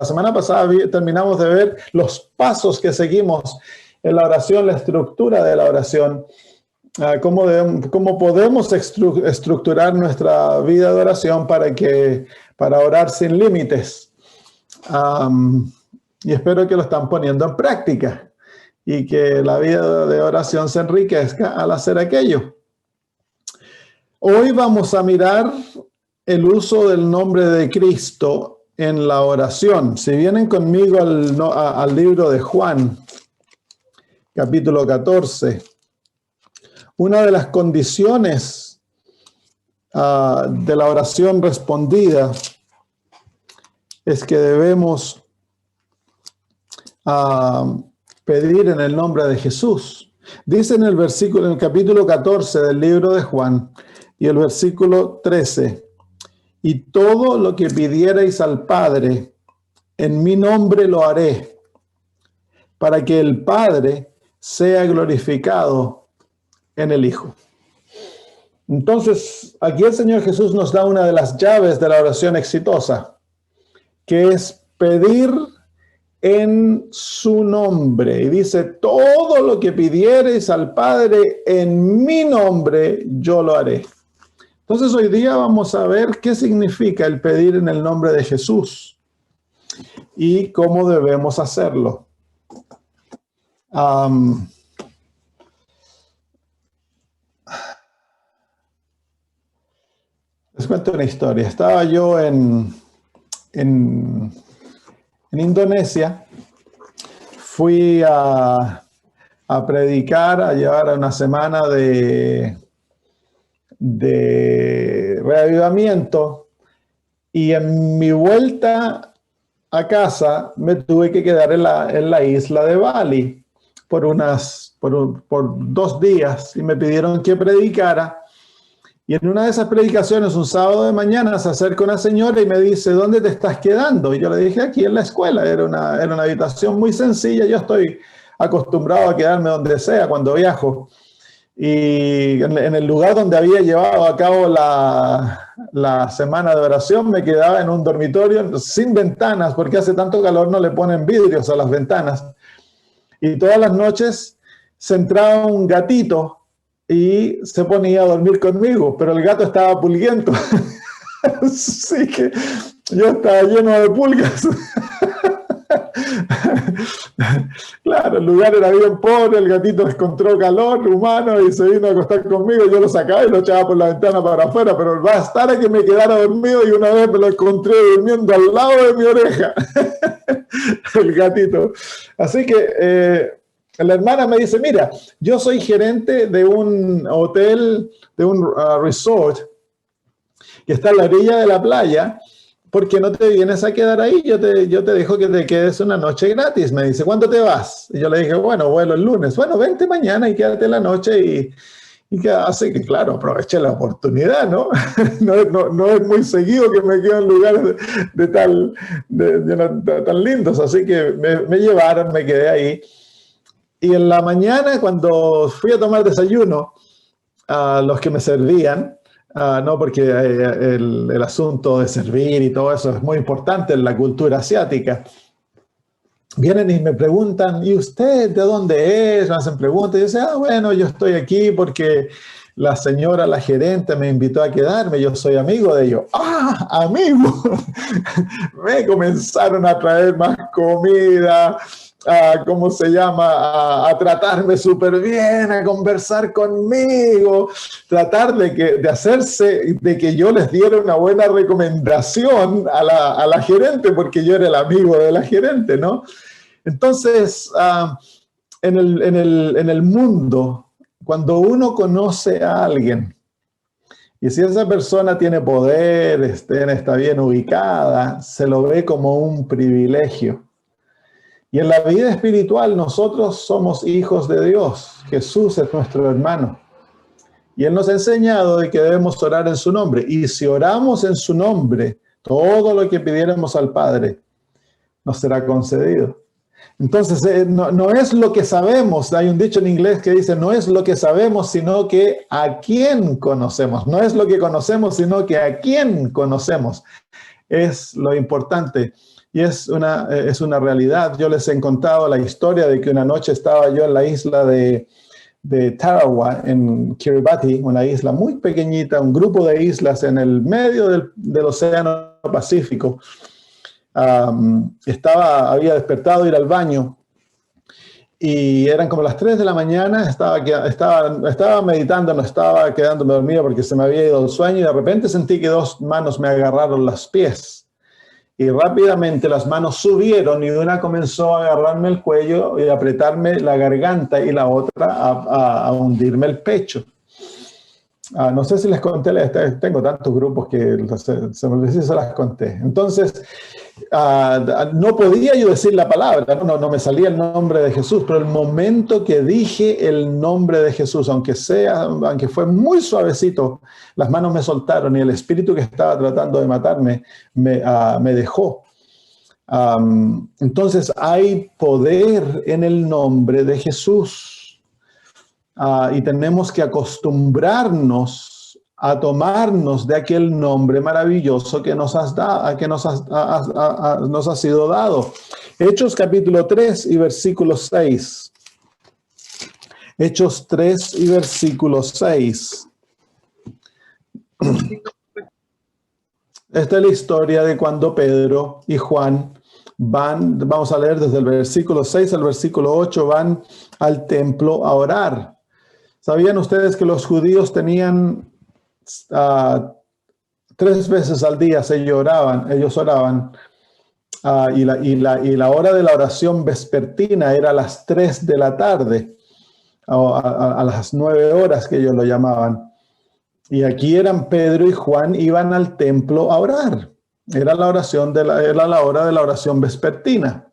semana pasada terminamos de ver los pasos que seguimos en la oración, la estructura de la oración, cómo podemos estructurar nuestra vida de oración para orar sin límites. Y espero que lo están poniendo en práctica y que la vida de oración se enriquezca al hacer aquello. Hoy vamos a mirar el uso del nombre de Cristo en la oración. Si vienen conmigo al libro de Juan, capítulo 14, una de las condiciones de la oración respondida es que debemos pedir en el nombre de Jesús. Dice en el capítulo 14 del libro de Juan y el versículo 13: y todo lo que pidierais al Padre, en mi nombre lo haré, para que el Padre sea glorificado en el Hijo. Entonces, aquí el Señor Jesús nos da una de las llaves de la oración exitosa, que es pedir en su nombre. Y dice, todo lo que pidierais al Padre, en mi nombre, yo lo haré. Entonces hoy día vamos a ver qué significa el pedir en el nombre de Jesús y cómo debemos hacerlo. Les cuento una historia. Estaba yo en Indonesia. Fui a predicar, a llevar una semana de reavivamiento, y en mi vuelta a casa me tuve que quedar en la isla de Bali por 2 días, y me pidieron que predicara. Y en una de esas predicaciones, un sábado de mañana, se acerca una señora y me dice, ¿dónde te estás quedando? Y yo le dije, aquí en la escuela. Era una habitación muy sencilla. Yo estoy acostumbrado a quedarme donde sea cuando viajo. Y en el lugar donde había llevado a cabo la semana de oración, me quedaba en un dormitorio sin ventanas, porque hace tanto calor no le ponen vidrios a las ventanas. Y todas las noches se entraba un gatito y se ponía a dormir conmigo, pero el gato estaba pulguiento. Así que yo estaba lleno de pulgas. Claro, el lugar era bien pobre, el gatito encontró calor humano y se vino a acostar conmigo. Yo lo sacaba y lo echaba por la ventana para afuera, pero bastara que me quedara dormido, y una vez me lo encontré durmiendo al lado de mi oreja. El gatito. Así que la hermana me dice, mira, yo soy gerente de un hotel, de un resort que está a la orilla de la playa. ¿Por qué no te vienes a quedar ahí? Yo te dejo que te quedes una noche gratis. Me dice, ¿cuándo te vas? Y yo le dije, bueno, vuelo el lunes. Bueno, vente mañana y quédate la noche. Y así que, claro, aproveché la oportunidad, ¿no? No es muy seguido que me quedo en lugares tan lindos. Así que me llevaron, me quedé ahí. Y en la mañana, cuando fui a tomar desayuno, los que me servían, no, porque el asunto de servir y todo eso es muy importante en la cultura asiática. Vienen y me preguntan, ¿y usted de dónde es? Me hacen preguntas. Y yo digo, bueno, yo estoy aquí porque la señora, la gerente, me invitó a quedarme. Yo soy amigo de ellos. ¡Ah, amigo! Me comenzaron a traer más comida, ¿cómo se llama? A tratarme súper bien, a conversar conmigo, tratar de hacerse, de que yo les diera una buena recomendación a la gerente, porque yo era el amigo de la gerente, ¿no? Entonces, en el mundo, cuando uno conoce a alguien, y si esa persona tiene poder, está bien ubicada, se lo ve como un privilegio. Y en la vida espiritual nosotros somos hijos de Dios. Jesús es nuestro hermano. Y Él nos ha enseñado de que debemos orar en su nombre. Y si oramos en su nombre, todo lo que pidiéramos al Padre nos será concedido. Entonces, no es lo que sabemos. Hay un dicho en inglés que dice, no es lo que sabemos, sino que a quién conocemos. No es lo que conocemos, sino que a quién conocemos. Es lo importante. y es una realidad. Yo les he contado la historia de que una noche estaba yo en la isla de Tarawa, en Kiribati, una isla muy pequeñita, un grupo de islas en el medio del Océano Pacífico. Había despertado a ir al baño y eran como las 3 de la mañana, estaba meditando, no estaba quedándome dormido porque se me había ido el sueño, y de repente sentí que 2 manos me agarraron los pies. Y rápidamente las manos subieron y una comenzó a agarrarme el cuello y a apretarme la garganta, y la otra a hundirme el pecho. No sé si les conté, tengo tantos grupos que se me olvidó si se las conté. Entonces, no podía yo decir la palabra, no me salía el nombre de Jesús, pero el momento que dije el nombre de Jesús, aunque fue muy suavecito, las manos me soltaron y el espíritu que estaba tratando de matarme me dejó. Entonces hay poder en el nombre de Jesús. Y tenemos que acostumbrarnos a tomarnos de aquel nombre maravilloso que nos ha sido dado. Hechos capítulo 3 y versículo 6. Hechos 3 y versículo 6. Esta es la historia de cuando Pedro y Juan vamos a leer desde el versículo 6 al versículo 8, van al templo a orar. ¿Sabían ustedes que los judíos tenían 3 veces al día ellos oraban, y la hora de la oración vespertina era a las 3 de la tarde, a las 9 horas que ellos lo llamaban? Y aquí eran Pedro y Juan, iban al templo a orar. Era la hora de la oración vespertina.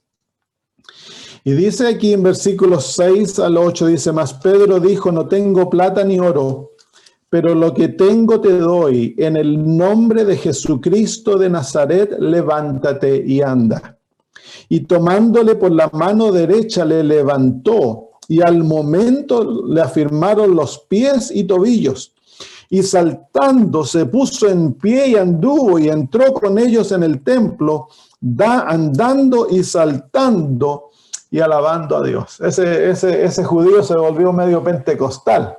Y dice aquí en versículos 6 al 8, dice: mas Pedro dijo: no tengo plata ni oro, pero lo que tengo te doy. En el nombre de Jesucristo de Nazaret, levántate y anda. Y tomándole por la mano derecha le levantó, y al momento le afirmaron los pies y tobillos. Y saltando se puso en pie y anduvo, y entró con ellos en el templo, andando y saltando y alabando a Dios. Ese judío se volvió medio pentecostal.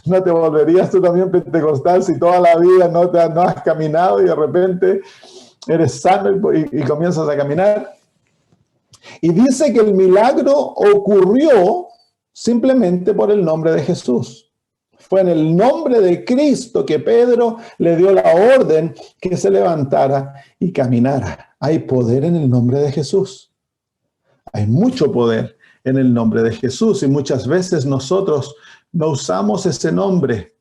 ¿No te volverías tú también pentecostal si toda la vida no has caminado y de repente eres sano y comienzas a caminar? Y dice que el milagro ocurrió simplemente por el nombre de Jesús. Fue en el nombre de Cristo que Pedro le dio la orden que se levantara y caminara. Hay poder en el nombre de Jesús. Hay mucho poder en el nombre de Jesús, y muchas veces nosotros no usamos ese nombre.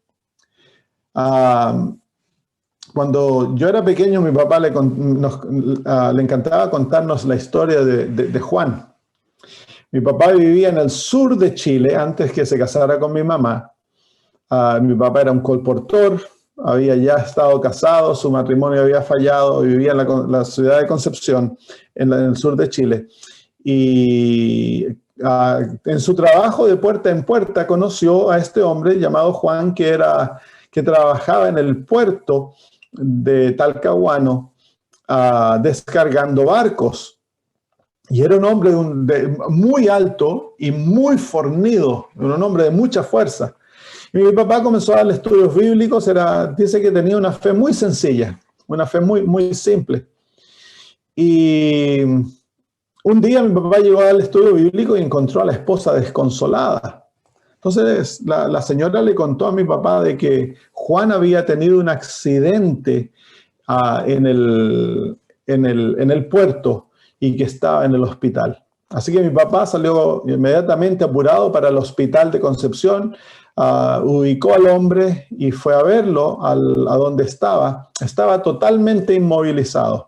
Cuando yo era pequeño, mi papá le encantaba contarnos la historia de Juan. Mi papá vivía en el sur de Chile antes que se casara con mi mamá. Mi papá era un colportor, había ya estado casado, su matrimonio había fallado, vivía en la ciudad de Concepción, en el sur de Chile. Y en su trabajo de puerta en puerta conoció a este hombre llamado Juan, que trabajaba en el puerto de Talcahuano, descargando barcos. Y era un hombre muy alto y muy fornido, un hombre de mucha fuerza. Y mi papá comenzó a darle estudios bíblicos. Dice que tenía una fe muy sencilla, una fe muy, muy simple. Y un día mi papá llegó al estudio bíblico y encontró a la esposa desconsolada. Entonces la señora le contó a mi papá de que Juan había tenido un accidente en el puerto y que estaba en el hospital. Así que mi papá salió inmediatamente apurado para el hospital de Concepción, ubicó al hombre y fue a verlo a donde estaba. Estaba totalmente inmovilizado.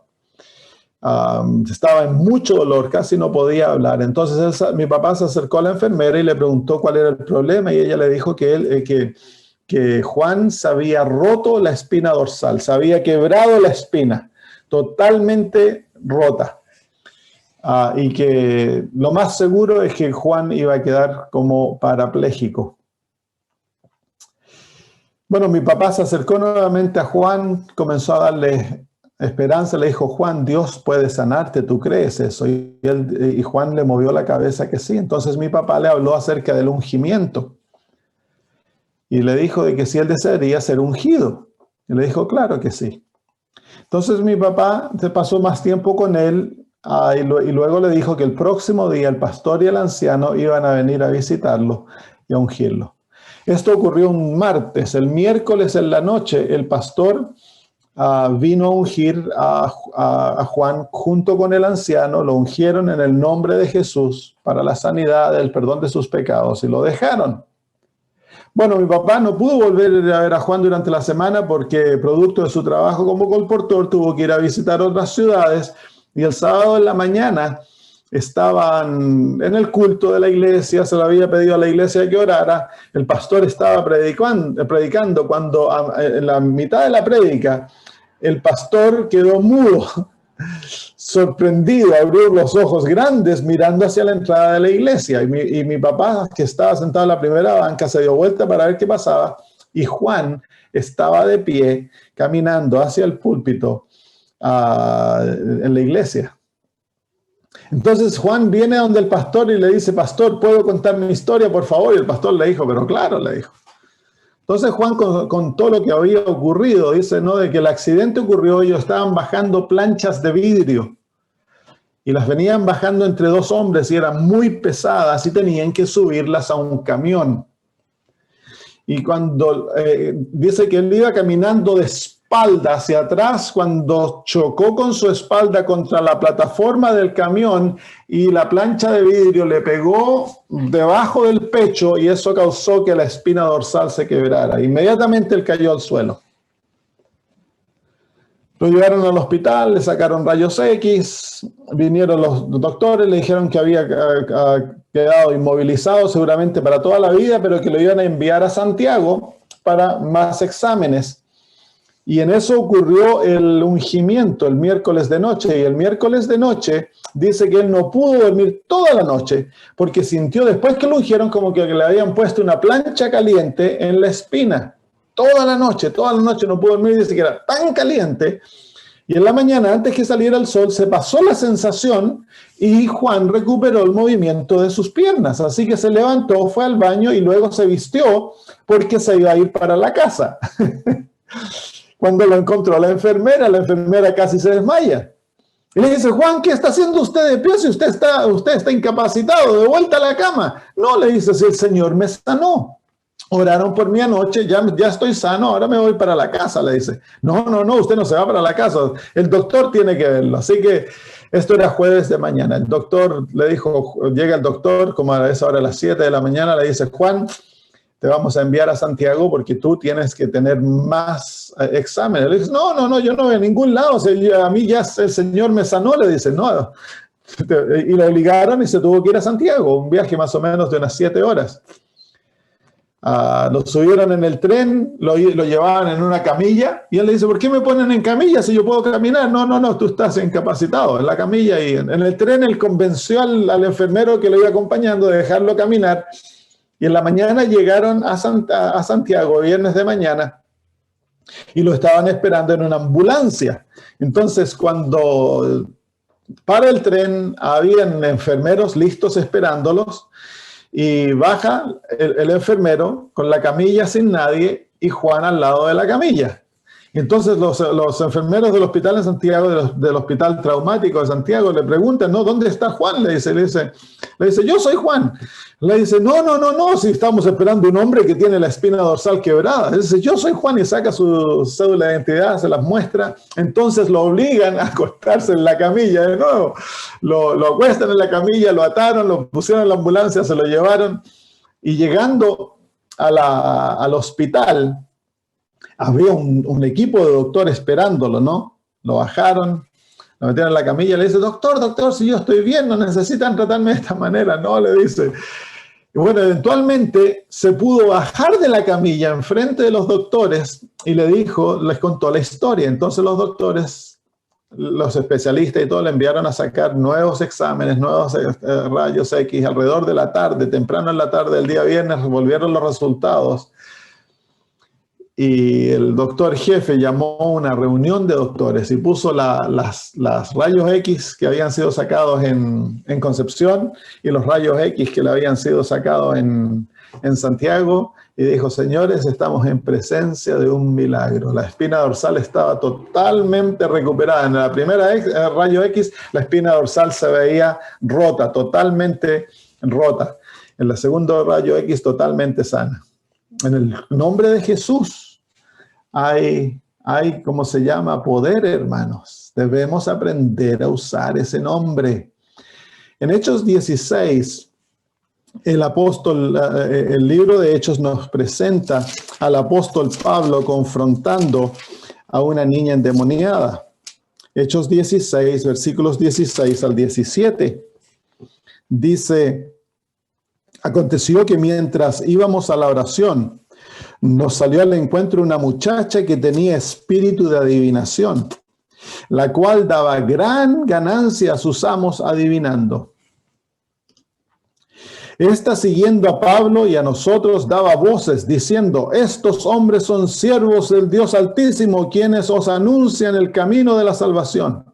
Estaba en mucho dolor, casi no podía hablar. Entonces mi papá se acercó a la enfermera y le preguntó cuál era el problema, y ella le dijo que Juan se había roto la espina dorsal, se había quebrado la espina, totalmente rota, y que lo más seguro es que Juan iba a quedar como parapléjico. Bueno, mi papá se acercó nuevamente a Juan, comenzó a darle Esperanza le dijo, Juan, Dios puede sanarte, ¿tú crees eso? Y Juan le movió la cabeza que sí. Entonces mi papá le habló acerca del ungimiento y le dijo de que si él desearía ser ungido. Y le dijo, claro que sí. Entonces mi papá se pasó más tiempo con él y luego le dijo que el próximo día el pastor y el anciano iban a venir a visitarlo y a ungirlo. Esto ocurrió un martes. El miércoles en la noche el pastor vino a ungir a Juan junto con el anciano, lo ungieron en el nombre de Jesús para la sanidad, el perdón de sus pecados y lo dejaron. Bueno, mi papá no pudo volver a ver a Juan durante la semana porque producto de su trabajo como colportor tuvo que ir a visitar otras ciudades y el sábado en la mañana estaban en el culto de la iglesia, se lo había pedido a la iglesia que orara, el pastor estaba predicando cuando en la mitad de la prédica el pastor quedó mudo, sorprendido, abrió los ojos grandes mirando hacia la entrada de la iglesia y mi papá, que estaba sentado en la primera banca, se dio vuelta para ver qué pasaba y Juan estaba de pie caminando hacia el púlpito en la iglesia. Entonces Juan viene a donde el pastor y le dice, pastor, ¿puedo contar mi historia, por favor? Y el pastor le dijo, pero claro, le dijo. Entonces Juan contó lo que había ocurrido, dice, ¿no? De que el accidente ocurrió, ellos estaban bajando planchas de vidrio y las venían bajando entre dos hombres y eran muy pesadas y tenían que subirlas a un camión. Y cuando dice que él iba caminando de espalda hacia atrás, cuando chocó con su espalda contra la plataforma del camión y la plancha de vidrio le pegó debajo del pecho y eso causó que la espina dorsal se quebrara. Inmediatamente él cayó al suelo. Lo llevaron al hospital, le sacaron rayos X, vinieron los doctores, le dijeron que había quedado inmovilizado seguramente para toda la vida, pero que lo iban a enviar a Santiago para más exámenes. Y en eso ocurrió el ungimiento el miércoles de noche, y el miércoles de noche dice que él no pudo dormir toda la noche, porque sintió después que lo ungieron como que le habían puesto una plancha caliente en la espina. Toda la noche no pudo dormir, dice que era tan caliente. Y en la mañana, antes que saliera el sol, se pasó la sensación y Juan recuperó el movimiento de sus piernas. Así que se levantó, fue al baño y luego se vistió porque se iba a ir para la casa. Cuando lo encontró la enfermera casi se desmaya. Y le dice, Juan, ¿qué está haciendo usted de pie si usted está incapacitado, de vuelta a la cama? No, le dice, si el Señor me sanó. Oraron por mí anoche, ya estoy sano, ahora me voy para la casa, le dice. No, usted no se va para la casa, el doctor tiene que verlo. Así que esto era jueves de mañana. El doctor le dijo, llega el doctor, como a esa hora a las 7 de la mañana, le dice, Juan, te vamos a enviar a Santiago porque tú tienes que tener más exámenes. Le dice, no, yo no voy a ningún lado, o sea, a mí ya el Señor me sanó, le dice, no. Y lo obligaron y se tuvo que ir a Santiago, un viaje más o menos de unas 7 horas. Lo subieron en el tren, lo llevaban en una camilla y él le dice, ¿por qué me ponen en camilla si yo puedo caminar? No, tú estás incapacitado en la camilla. Y en el tren él convenció al enfermero que lo iba acompañando de dejarlo caminar y en la mañana llegaron a Santiago, viernes de mañana, y lo estaban esperando en una ambulancia. Entonces cuando para el tren habían enfermeros listos esperándolos. Y baja el enfermero con la camilla sin nadie y Juan al lado de la camilla. Y entonces los enfermeros del hospital en Santiago, del hospital traumático de Santiago, le preguntan, ¿no? ¿Dónde está Juan? Le dice, yo soy Juan. Le dice, no, si estamos esperando un hombre que tiene la espina dorsal quebrada. Le dice, yo soy Juan y saca su cédula de identidad, se las muestra. Entonces lo obligan a acostarse en la camilla de nuevo. Lo acuestan en la camilla, lo ataron, lo pusieron en la ambulancia, se lo llevaron. Y llegando al hospital, había un equipo de doctores esperándolo, ¿no? Lo bajaron, lo metieron en la camilla y le dice, doctor, si yo estoy bien, no necesitan tratarme de esta manera. No, le dice. Y bueno, eventualmente se pudo bajar de la camilla enfrente de los doctores y les contó la historia. Entonces los doctores, los especialistas y todo, le enviaron a sacar nuevos exámenes, nuevos rayos X alrededor de la tarde, temprano en la tarde del día viernes, volvieron los resultados. y el doctor jefe llamó a una reunión de doctores y puso las rayos X que habían sido sacados en Concepción y los rayos X que le habían sido sacados en Santiago, y dijo: señores, estamos en presencia de un milagro. La espina dorsal estaba totalmente recuperada. En la primera rayo X, la espina dorsal se veía rota, totalmente rota. En la segunda rayo X, totalmente sana. En el nombre de Jesús hay, ¿cómo se llama? Poder, hermanos. Debemos aprender a usar ese nombre. En Hechos 16, el libro de Hechos nos presenta al apóstol Pablo confrontando a una niña endemoniada. Hechos 16, versículos 16 al 17. Dice: aconteció que mientras íbamos a la oración, nos salió al encuentro una muchacha que tenía espíritu de adivinación, la cual daba gran ganancia a sus amos adivinando. Esta, siguiendo a Pablo y a nosotros, daba voces diciendo: estos hombres son siervos del Dios Altísimo, quienes os anuncian el camino de la salvación.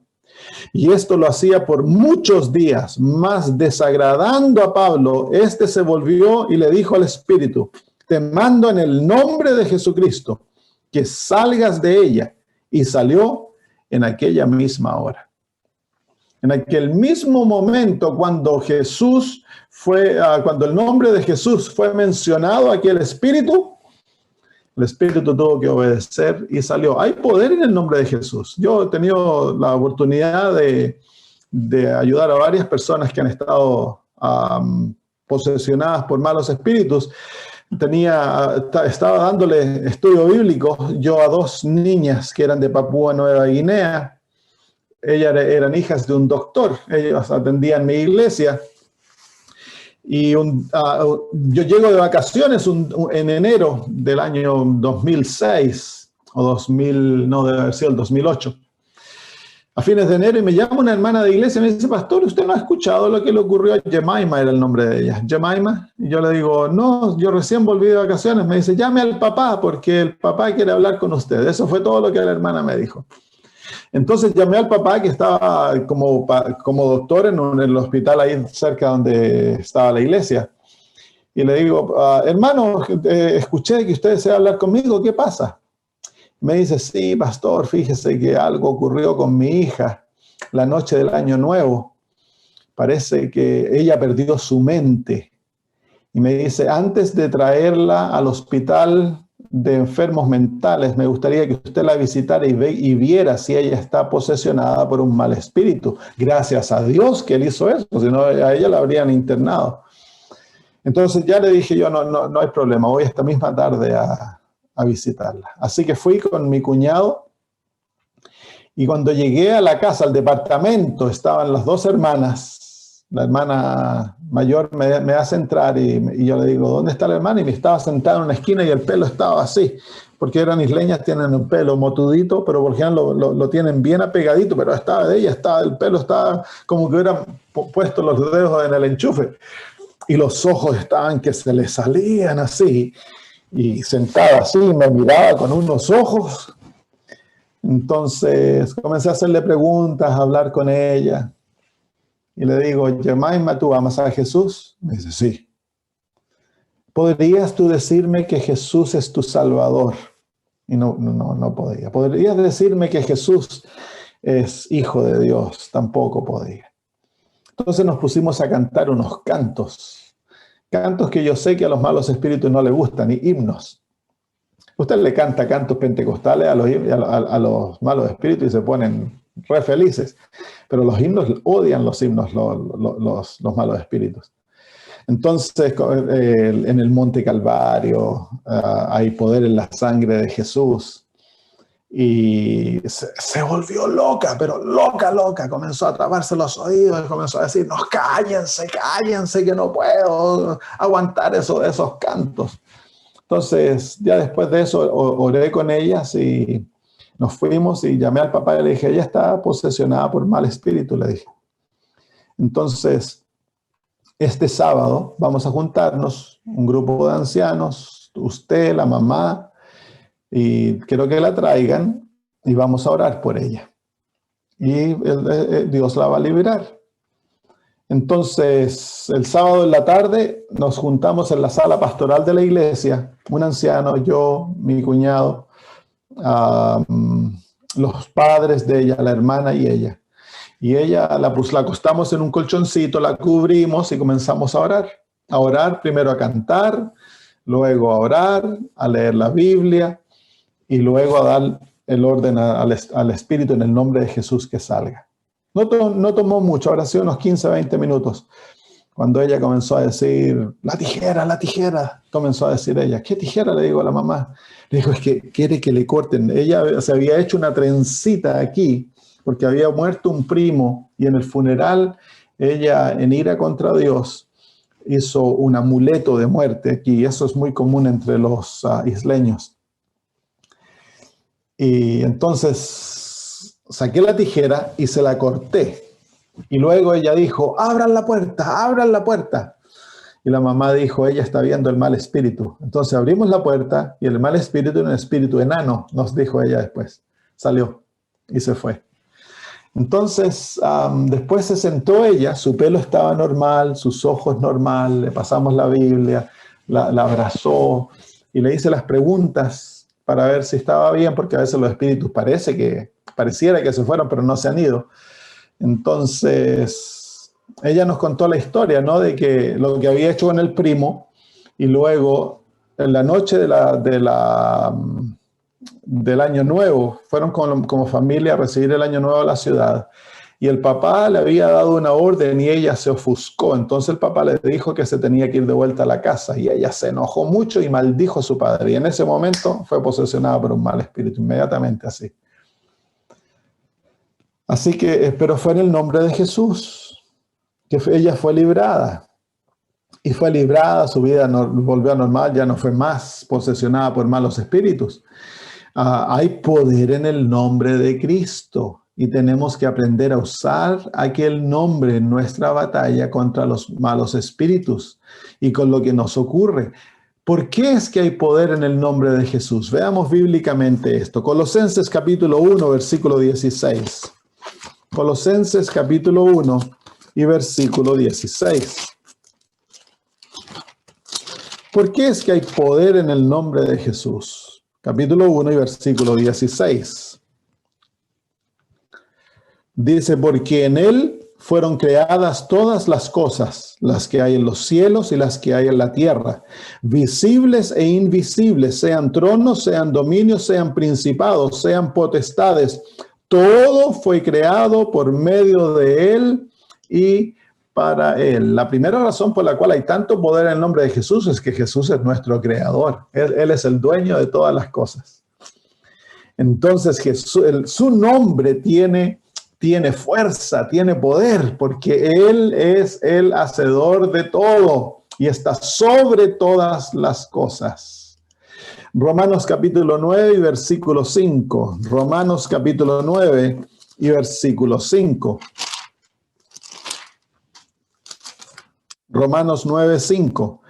Y esto lo hacía por muchos días, mas desagradando a Pablo, éste se volvió y le dijo al espíritu: te mando en el nombre de Jesucristo que salgas de ella. Y salió en aquella misma hora. En aquel mismo momento, cuando cuando el nombre de Jesús fue mencionado, aquí el espíritu tuvo que obedecer y salió. Hay poder en el nombre de Jesús. Yo he tenido la oportunidad de ayudar a varias personas que han estado posesionadas por malos espíritus. Estaba dándole estudio bíblico yo a 2 niñas que eran de Papúa Nueva Guinea. Ellas eran hijas de un doctor. Ellas atendían mi iglesia. Y yo llego de vacaciones en enero del año 2006, o 2000, no, debe haber sido el 2008. A fines de enero, y me llama una hermana de iglesia y me dice: pastor, ¿usted no ha escuchado lo que le ocurrió a Jemima? Era el nombre de ella. Jemima. Y yo le digo: no, yo recién volví de vacaciones. Me dice: llame al papá, porque el papá quiere hablar con usted. Eso fue todo lo que la hermana me dijo. Entonces llamé al papá, que estaba como doctor en el hospital ahí cerca donde estaba la iglesia. Y le digo: hermano, escuché que usted desea hablar conmigo, ¿qué pasa? Me dice: sí, pastor, fíjese que algo ocurrió con mi hija la noche del Año Nuevo. Parece que ella perdió su mente. Y me dice: antes de traerla al hospital de enfermos mentales, me gustaría que usted la visitara y viera si ella está posesionada por un mal espíritu. Gracias a Dios que él hizo eso, si no a ella la habrían internado. Entonces ya le dije yo: no hay problema, voy esta misma tarde a visitarla. Así que fui con mi cuñado, y cuando llegué a la casa, al departamento, estaban las 2 hermanas. La hermana mayor me hace entrar y yo le digo: ¿dónde está la hermana? Y me estaba sentada en una esquina y el pelo estaba así, porque eran isleñas, tienen un pelo motudito, pero por ejemplo lo tienen bien apegadito, pero el pelo estaba como que hubieran puesto los dedos en el enchufe, y los ojos estaban que se le salían así, y sentada así me miraba con unos ojos. Entonces comencé a hacerle preguntas, a hablar con ella. Y le digo: Jemima, ¿tú amas a Jesús? Me dice: sí. ¿Podrías tú decirme que Jesús es tu Salvador? Y no podía. ¿Podrías decirme que Jesús es Hijo de Dios? Tampoco podía. Entonces nos pusimos a cantar unos cantos que yo sé que a los malos espíritus no les gustan, y himnos. Usted le canta cantos pentecostales a los malos espíritus y se ponen re felices, pero los himnos odian los himnos, los malos espíritus. Entonces, en el Monte Calvario hay poder en la sangre de Jesús, y se volvió loca, pero loca, comenzó a taparse los oídos y comenzó a decir: no, cállense, que no puedo aguantar esos cantos. Entonces, ya después de eso, oré con ellas y nos fuimos, y llamé al papá y le dije: ella está posesionada por mal espíritu, le dije. Entonces, este sábado vamos a juntarnos, un grupo de ancianos, usted, la mamá, y quiero que la traigan y vamos a orar por ella. Y Dios la va a liberar. Entonces, el sábado en la tarde nos juntamos en la sala pastoral de la iglesia, un anciano, yo, mi cuñado, los padres de ella, la hermana y ella. Y ella la acostamos en un colchoncito, la cubrimos y comenzamos a orar. A orar, primero a cantar, luego a orar, a leer la Biblia y luego a dar el orden al Espíritu en el nombre de Jesús que salga. No tomó mucho, ahora sí unos 15, 20 minutos. Cuando ella comenzó a decir, la tijera, comenzó a decir ella, ¿qué tijera? Le digo a la mamá. Le digo, es que quiere que le corten. Ella se había hecho una trencita aquí, porque había muerto un primo, y en el funeral, ella, en ira contra Dios, hizo un amuleto de muerte aquí. Eso es muy común entre los isleños. Y entonces saqué la tijera y se la corté. Y luego ella dijo, abran la puerta, abran la puerta. Y la mamá dijo, ella está viendo el mal espíritu. Entonces abrimos la puerta y el mal espíritu era un espíritu enano, nos dijo ella después. Salió y se fue. Entonces, después se sentó ella, su pelo estaba normal, sus ojos normal, le pasamos la Biblia, la abrazó y le hice las preguntas para ver si estaba bien, porque a veces los espíritus pareciera que se fueron, pero no se han ido. Entonces, ella nos contó la historia, ¿no? De que lo que había hecho con el primo, y luego en la noche del año nuevo, fueron como familia a recibir el año nuevo a la ciudad. Y el papá le había dado una orden y ella se ofuscó. Entonces el papá le dijo que se tenía que ir de vuelta a la casa y ella se enojó mucho y maldijo a su padre. Y en ese momento fue posesionada por un mal espíritu, inmediatamente así. Así que, pero fue en el nombre de Jesús que ella fue librada. Y fue librada, su vida volvió a normal, ya no fue más posesionada por malos espíritus. Hay poder en el nombre de Cristo y tenemos que aprender a usar aquel nombre en nuestra batalla contra los malos espíritus y con lo que nos ocurre. ¿Por qué es que hay poder en el nombre de Jesús? Veamos bíblicamente esto. Colosenses capítulo 1, versículo 16. Colosenses capítulo 1 y versículo 16. ¿Por qué es que hay poder en el nombre de Jesús? Capítulo 1 y versículo 16. Dice, porque en él fueron creadas todas las cosas, las que hay en los cielos y las que hay en la tierra, visibles e invisibles, sean tronos, sean dominios, sean principados, sean potestades. Todo fue creado por medio de él y para él. La primera razón por la cual hay tanto poder en el nombre de Jesús es que Jesús es nuestro creador. Él es el dueño de todas las cosas. Entonces Jesús, su nombre tiene fuerza, tiene poder, porque Él es el hacedor de todo y está sobre todas las cosas. Romanos capítulo 9 y versículo 5. Romanos capítulo 9 y versículo 5. Romanos 9, 5.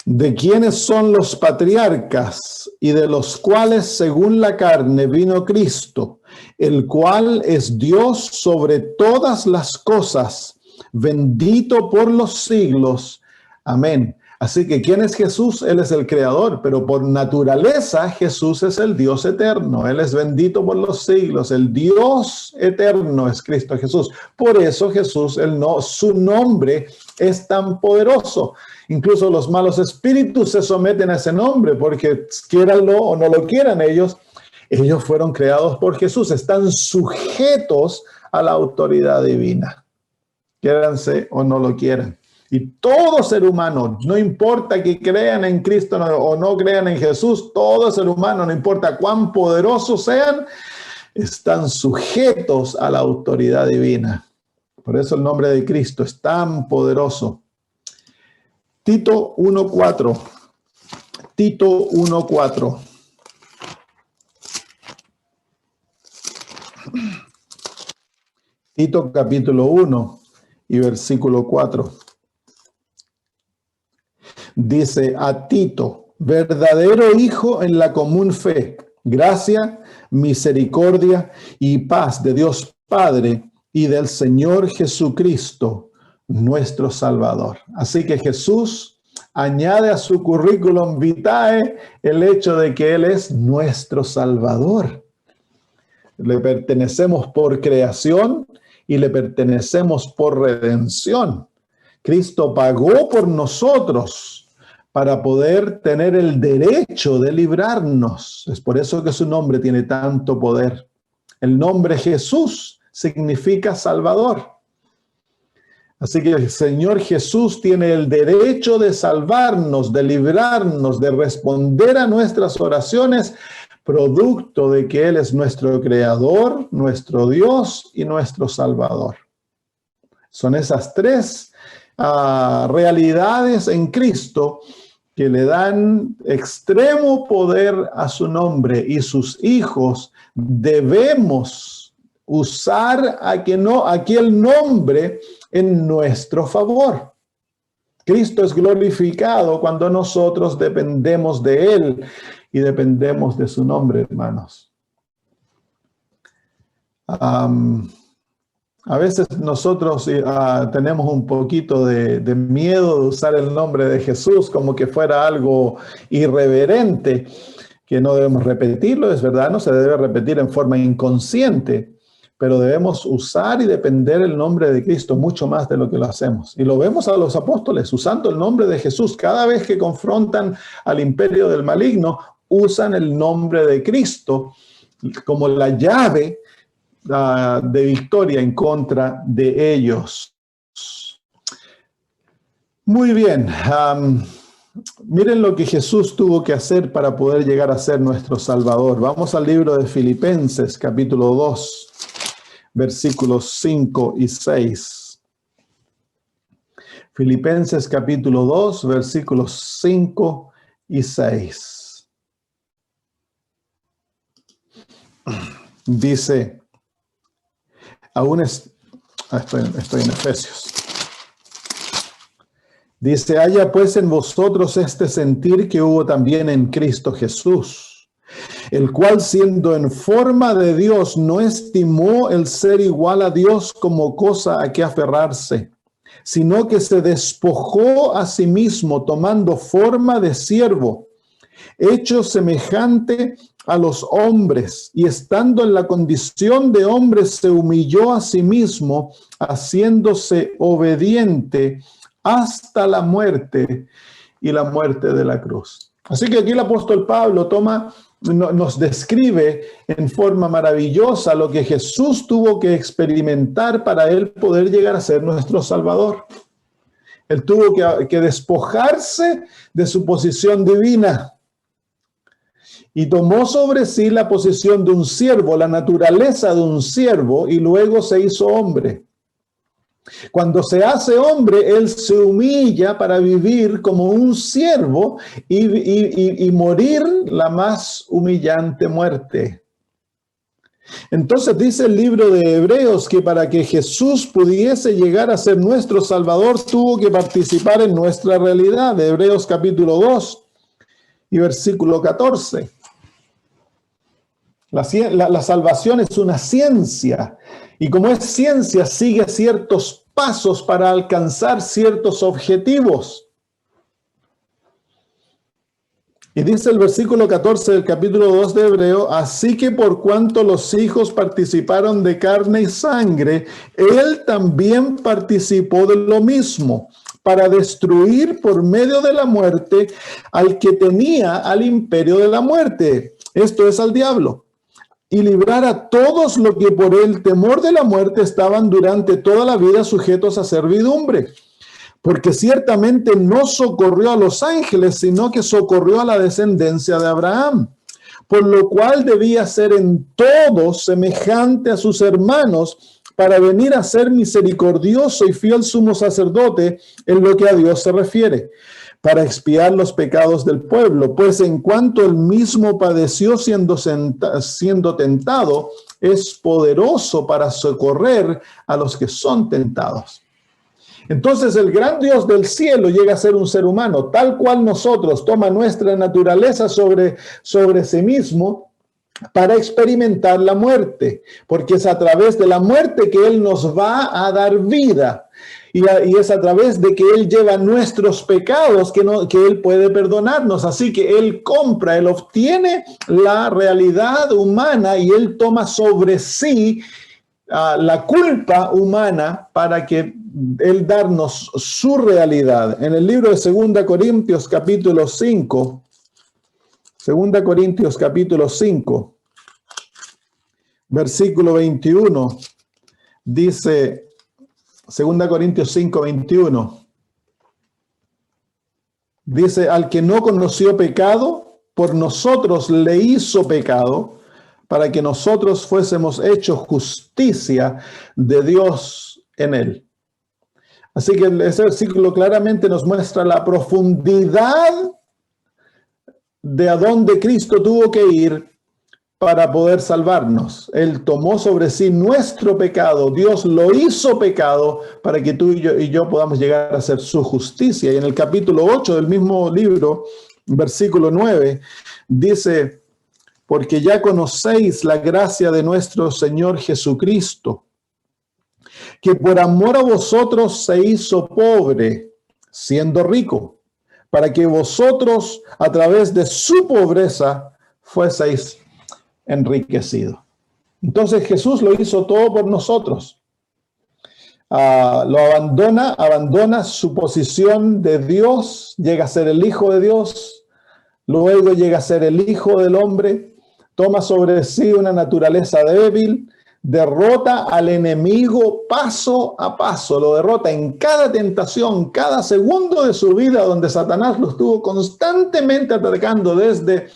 De quienes son los patriarcas y de los cuales según la carne vino Cristo, el cual es Dios sobre todas las cosas, bendito por los siglos. Amén. Así que, ¿quién es Jesús? Él es el creador, pero por naturaleza Jesús es el Dios eterno. Él es bendito por los siglos. El Dios eterno es Cristo Jesús. Por eso Jesús, su nombre es tan poderoso. Incluso los malos espíritus se someten a ese nombre, porque quieranlo o no lo quieran ellos fueron creados por Jesús. Están sujetos a la autoridad divina. Quiéranse o no lo quieran. Y todo ser humano, no importa que crean en Cristo o no crean en Jesús, todo ser humano, no importa cuán poderosos sean, están sujetos a la autoridad divina. Por eso el nombre de Cristo es tan poderoso. Tito 1:4. Tito 1:4. Tito capítulo 1 y versículo 4. Dice, a Tito, verdadero Hijo en la común fe, gracia, misericordia y paz de Dios Padre y del Señor Jesucristo, nuestro Salvador. Así que Jesús añade a su currículum vitae el hecho de que Él es nuestro Salvador. Le pertenecemos por creación y le pertenecemos por redención. Cristo pagó por nosotros para poder tener el derecho de librarnos. Es por eso que su nombre tiene tanto poder. El nombre Jesús significa Salvador. Así que el Señor Jesús tiene el derecho de salvarnos, de librarnos, de responder a nuestras oraciones, producto de que Él es nuestro Creador, nuestro Dios y nuestro Salvador. Son esas tres realidades en Cristo que le dan extremo poder a su nombre, y sus hijos debemos usar aquel nombre en nuestro favor. Cristo es glorificado cuando nosotros dependemos de Él y dependemos de su nombre, hermanos. A veces nosotros tenemos un poquito de miedo de usar el nombre de Jesús como que fuera algo irreverente, que no debemos repetirlo, es verdad, no se debe repetir en forma inconsciente, pero debemos usar y depender el nombre de Cristo mucho más de lo que lo hacemos. Y lo vemos a los apóstoles usando el nombre de Jesús. Cada vez que confrontan al imperio del maligno, usan el nombre de Cristo como la llave de victoria en contra de ellos. Muy bien. Miren lo que Jesús tuvo que hacer para poder llegar a ser nuestro Salvador. Vamos al libro de Filipenses, capítulo 2, versículos 5 y 6. Filipenses, capítulo 2, versículos 5 y 6. Dice, estoy en Efesios. Dice, haya pues en vosotros este sentir que hubo también en Cristo Jesús, el cual siendo en forma de Dios no estimó el ser igual a Dios como cosa a que aferrarse, sino que se despojó a sí mismo tomando forma de siervo, hecho semejante a los hombres, y estando en la condición de hombre se humilló a sí mismo, haciéndose obediente hasta la muerte y la muerte de la cruz. Así que aquí el apóstol Pablo nos describe en forma maravillosa lo que Jesús tuvo que experimentar para él poder llegar a ser nuestro Salvador. Él tuvo que despojarse de su posición divina y tomó sobre sí la posición de un siervo, la naturaleza de un siervo, y luego se hizo hombre. Cuando se hace hombre, él se humilla para vivir como un siervo y morir la más humillante muerte. Entonces dice el libro de Hebreos que para que Jesús pudiese llegar a ser nuestro Salvador, tuvo que participar en nuestra realidad. De Hebreos capítulo 2 y versículo 14. La salvación es una ciencia, y como es ciencia, sigue ciertos pasos para alcanzar ciertos objetivos. Y dice el versículo 14 del capítulo 2 de Hebreo, así que por cuanto los hijos participaron de carne y sangre, él también participó de lo mismo, para destruir por medio de la muerte al que tenía al imperio de la muerte, esto es al diablo, y librar a todos los que por el temor de la muerte estaban durante toda la vida sujetos a servidumbre. Porque ciertamente no socorrió a los ángeles, sino que socorrió a la descendencia de Abraham, por lo cual debía ser en todo semejante a sus hermanos, para venir a ser misericordioso y fiel sumo sacerdote en lo que a Dios se refiere, para expiar los pecados del pueblo, pues en cuanto él mismo padeció siendo tentado, es poderoso para socorrer a los que son tentados. Entonces el gran Dios del cielo llega a ser un ser humano, tal cual nosotros, toma nuestra naturaleza sobre sí mismo para experimentar la muerte, porque es a través de la muerte que Él nos va a dar vida. Y es a través de que Él lleva nuestros pecados que Él puede perdonarnos. Así que Él compra, Él obtiene la realidad humana y Él toma sobre sí la culpa humana para que Él darnos su realidad. En el libro de 2 Corintios capítulo 5, 2 Corintios capítulo 5, versículo 21, dice 2 Corintios 5, 21, dice, al que no conoció pecado, por nosotros le hizo pecado, para que nosotros fuésemos hechos justicia de Dios en él. Así que ese versículo claramente nos muestra la profundidad de a dónde Cristo tuvo que ir para poder salvarnos. Él tomó sobre sí nuestro pecado, Dios lo hizo pecado para que tú y yo podamos llegar a ser su justicia. Y en el capítulo 8 del mismo libro, versículo 9, dice, porque ya conocéis la gracia de nuestro Señor Jesucristo, que por amor a vosotros se hizo pobre, siendo rico, para que vosotros a través de su pobreza fueseis enriquecido. Entonces Jesús lo hizo todo por nosotros. Lo abandona su posición de Dios, llega a ser el Hijo de Dios, luego llega a ser el Hijo del Hombre, toma sobre sí una naturaleza débil, derrota al enemigo paso a paso, lo derrota en cada tentación, cada segundo de su vida, donde Satanás lo estuvo constantemente atacando desde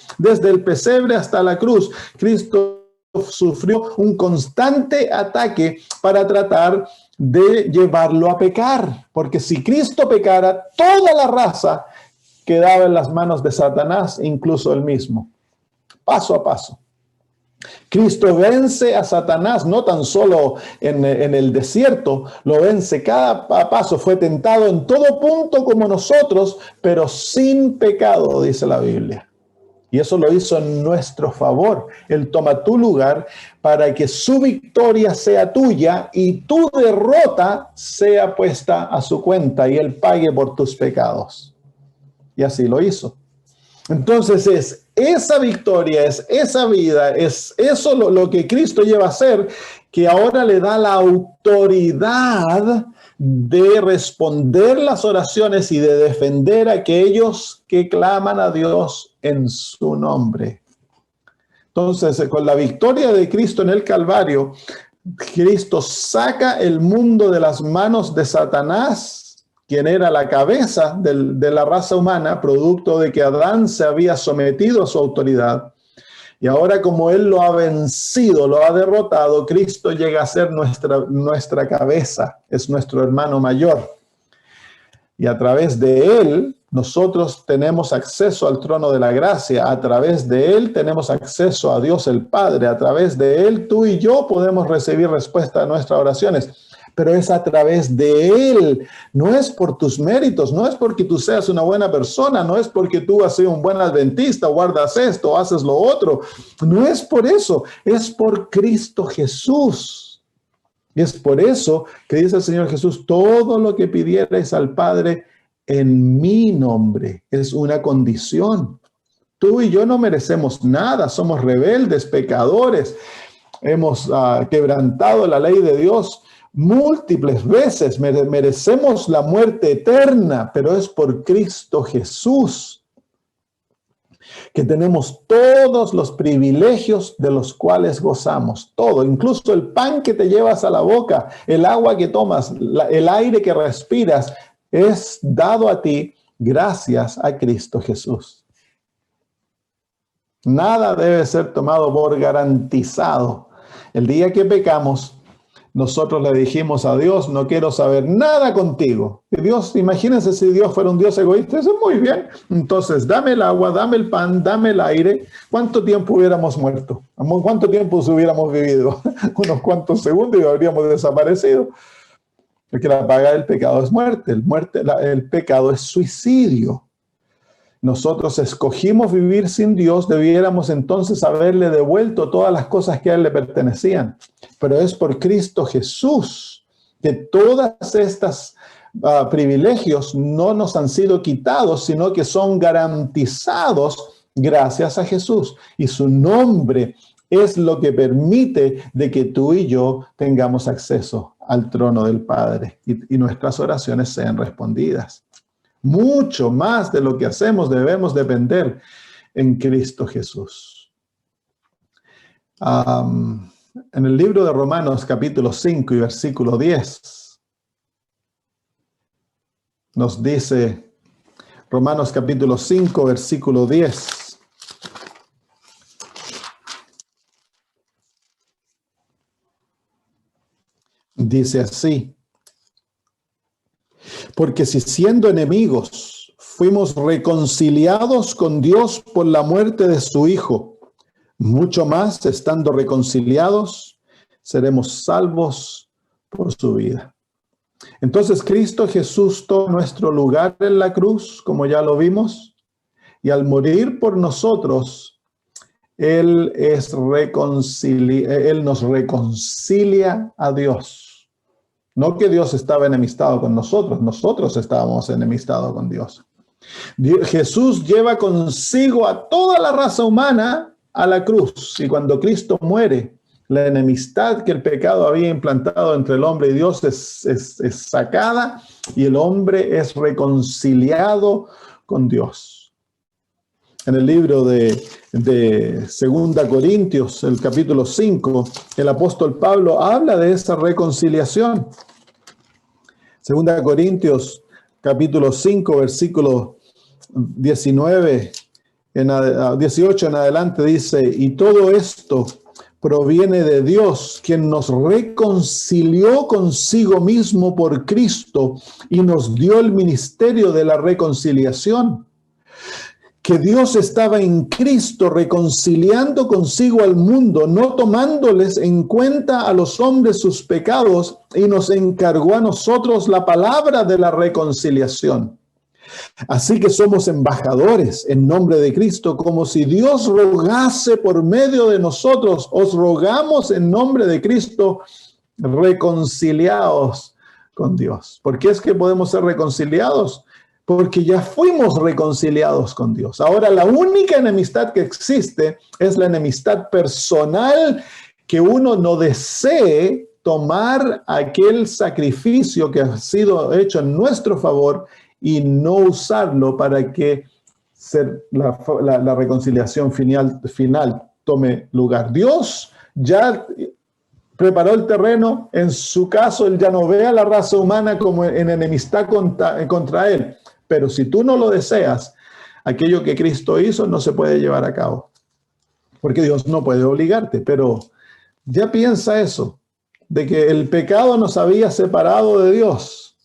el pesebre hasta la cruz. Cristo sufrió un constante ataque para tratar de llevarlo a pecar, porque si Cristo pecara, toda la raza quedaba en las manos de Satanás, incluso él mismo, paso a paso. Cristo vence a Satanás no tan solo en el desierto, lo vence cada paso, fue tentado en todo punto como nosotros, pero sin pecado, dice la Biblia. Y eso lo hizo en nuestro favor. Él toma tu lugar para que su victoria sea tuya y tu derrota sea puesta a su cuenta y Él pague por tus pecados. Y así lo hizo. Entonces es esa victoria, es esa vida, es eso lo que Cristo lleva a hacer, que ahora le da la autoridad de responder las oraciones y de defender a aquellos que claman a Dios en su nombre. Entonces, con la victoria de Cristo en el Calvario, Cristo saca el mundo de las manos de Satanás, quien era la cabeza de la raza humana, producto de que Adán se había sometido a su autoridad. Y ahora, como Él lo ha vencido, lo ha derrotado, Cristo llega a ser nuestra cabeza, es nuestro hermano mayor. Y a través de Él, nosotros tenemos acceso al trono de la gracia. A través de Él tenemos acceso a Dios el Padre. A través de Él, tú y yo podemos recibir respuesta a nuestras oraciones. Pero es a través de Él, no es por tus méritos, no es porque tú seas una buena persona, no es porque tú has sido un buen adventista, guardas esto, haces lo otro, no es por eso, es por Cristo Jesús. Y es por eso que dice el Señor Jesús, todo lo que pidierais al Padre en mi nombre, es una condición. Tú y yo no merecemos nada, somos rebeldes, pecadores, hemos quebrantado la ley de Dios múltiples veces, merecemos la muerte eterna, pero es por Cristo Jesús que tenemos todos los privilegios de los cuales gozamos, todo, incluso el pan que te llevas a la boca, el agua que tomas, el aire que respiras, es dado a ti gracias a Cristo Jesús. Nada debe ser tomado por garantizado. El día que pecamos, nosotros le dijimos a Dios, no quiero saber nada contigo. Y Dios, imagínense si Dios fuera un Dios egoísta, eso es muy bien. Entonces, dame el agua, dame el pan, dame el aire. ¿Cuánto tiempo hubiéramos muerto? ¿Cuánto tiempo hubiéramos vivido? Unos cuantos segundos y habríamos desaparecido. Porque la paga del pecado es muerte. El pecado es suicidio. Nosotros escogimos vivir sin Dios, debiéramos entonces haberle devuelto todas las cosas que a él le pertenecían. Pero es por Cristo Jesús que todas estas privilegios no nos han sido quitados, sino que son garantizados gracias a Jesús. Y su nombre es lo que permite de que tú y yo tengamos acceso al trono del Padre y nuestras oraciones sean respondidas. Mucho más de lo que hacemos debemos depender en Cristo Jesús. En el libro de Romanos capítulo 5 y versículo 10 nos dice, Romanos capítulo 5 versículo 10, dice así: porque si siendo enemigos fuimos reconciliados con Dios por la muerte de su Hijo, mucho más estando reconciliados seremos salvos por su vida. Entonces Cristo Jesús tomó nuestro lugar en la cruz, como ya lo vimos, y al morir por nosotros, Él nos reconcilia a Dios. No que Dios estaba enemistado con nosotros, nosotros estábamos enemistados con Dios. Jesús lleva consigo a toda la raza humana a la cruz, y cuando Cristo muere, la enemistad que el pecado había implantado entre el hombre y Dios es sacada, y el hombre es reconciliado con Dios. En el libro de 2 Corintios, el capítulo 5, el apóstol Pablo habla de esa reconciliación. 2 Corintios, capítulo 5, versículo 18 en adelante dice: y todo esto proviene de Dios, quien nos reconcilió consigo mismo por Cristo y nos dio el ministerio de la reconciliación. Que Dios estaba en Cristo reconciliando consigo al mundo, no tomándoles en cuenta a los hombres sus pecados, y nos encargó a nosotros la palabra de la reconciliación. Así que somos embajadores en nombre de Cristo, como si Dios rogase por medio de nosotros. Os rogamos en nombre de Cristo, reconciliados con Dios. ¿Por qué es que podemos ser reconciliados? Porque ya fuimos reconciliados con Dios. Ahora la única enemistad que existe es la enemistad personal, que uno no desee tomar aquel sacrificio que ha sido hecho en nuestro favor y no usarlo para que la reconciliación final tome lugar. Dios ya preparó el terreno. En su caso, Él ya no ve a la raza humana como en enemistad contra Él. Pero si tú no lo deseas, aquello que Cristo hizo no se puede llevar a cabo. Porque Dios no puede obligarte. Pero ya piensa eso, de que el pecado nos había separado de Dios.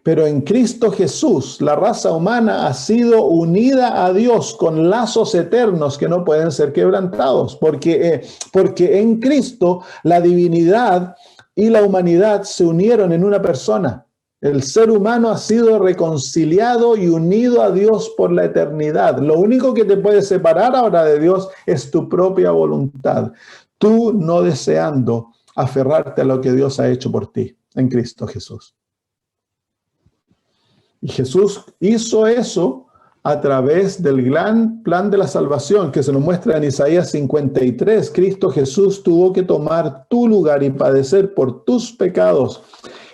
Pero en Cristo Jesús, la raza humana ha sido unida a Dios con lazos eternos que no pueden ser quebrantados. Porque en Cristo la divinidad y la humanidad se unieron en una persona. El ser humano ha sido reconciliado y unido a Dios por la eternidad. Lo único que te puede separar ahora de Dios es tu propia voluntad. Tú no deseando aferrarte a lo que Dios ha hecho por ti en Cristo Jesús. Y Jesús hizo eso a través del gran plan de la salvación que se nos muestra en Isaías 53. Cristo Jesús tuvo que tomar tu lugar y padecer por tus pecados.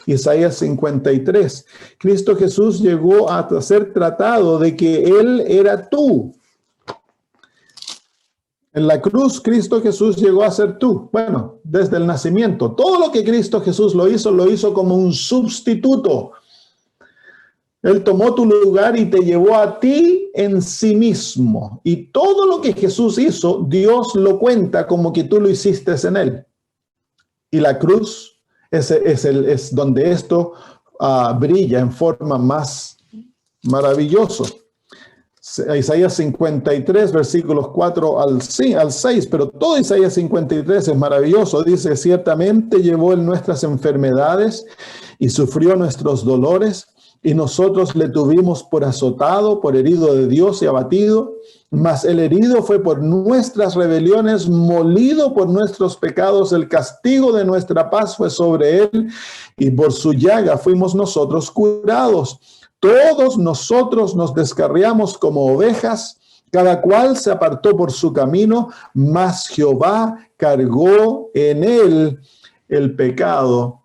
Isaías 53. Cristo Jesús llegó a ser tratado de que Él era tú. En la cruz, Cristo Jesús llegó a ser tú. Bueno, desde el nacimiento. Todo lo que Cristo Jesús lo hizo como un sustituto. Él tomó tu lugar y te llevó a ti en sí mismo. Y todo lo que Jesús hizo, Dios lo cuenta como que tú lo hiciste en Él. Y la cruz es donde esto brilla en forma más maravillosa. Isaías 53, versículos 4 al 6, pero todo Isaías 53 es maravilloso. Dice, ciertamente llevó él nuestras enfermedades y sufrió nuestros dolores, y nosotros le tuvimos por azotado, por herido de Dios y abatido. Mas el herido fue por nuestras rebeliones, molido por nuestros pecados. El castigo de nuestra paz fue sobre él, y por su llaga fuimos nosotros curados. Todos nosotros nos descarriamos como ovejas, cada cual se apartó por su camino, mas Jehová cargó en él el pecado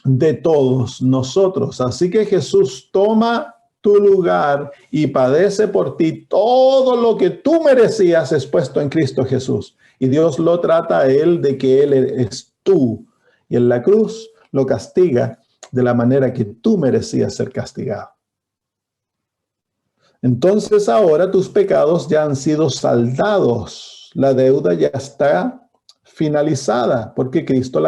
de todos nosotros. Así que Jesús toma tu lugar y padece por ti todo lo que tú merecías expuesto en Cristo Jesús. Y Dios lo trata a él de que él es tú. Y en la cruz lo castiga de la manera que tú merecías ser castigado. Entonces ahora tus pecados ya han sido saldados. La deuda ya está finalizada, porque Cristo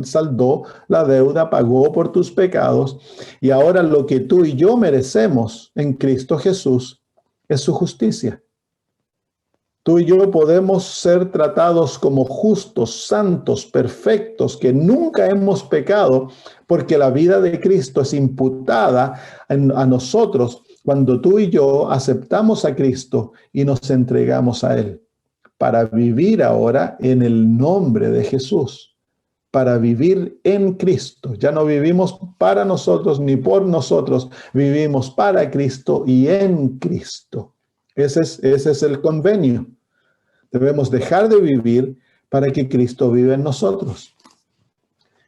saldó la deuda, pagó por tus pecados, y ahora lo que tú y yo merecemos en Cristo Jesús es su justicia. Tú y yo podemos ser tratados como justos, santos, perfectos, que nunca hemos pecado, porque la vida de Cristo es imputada a nosotros cuando tú y yo aceptamos a Cristo y nos entregamos a Él, para vivir ahora en el nombre de Jesús, para vivir en Cristo. Ya no vivimos para nosotros ni por nosotros, vivimos para Cristo y en Cristo. Ese es el convenio. Debemos dejar de vivir para que Cristo viva en nosotros.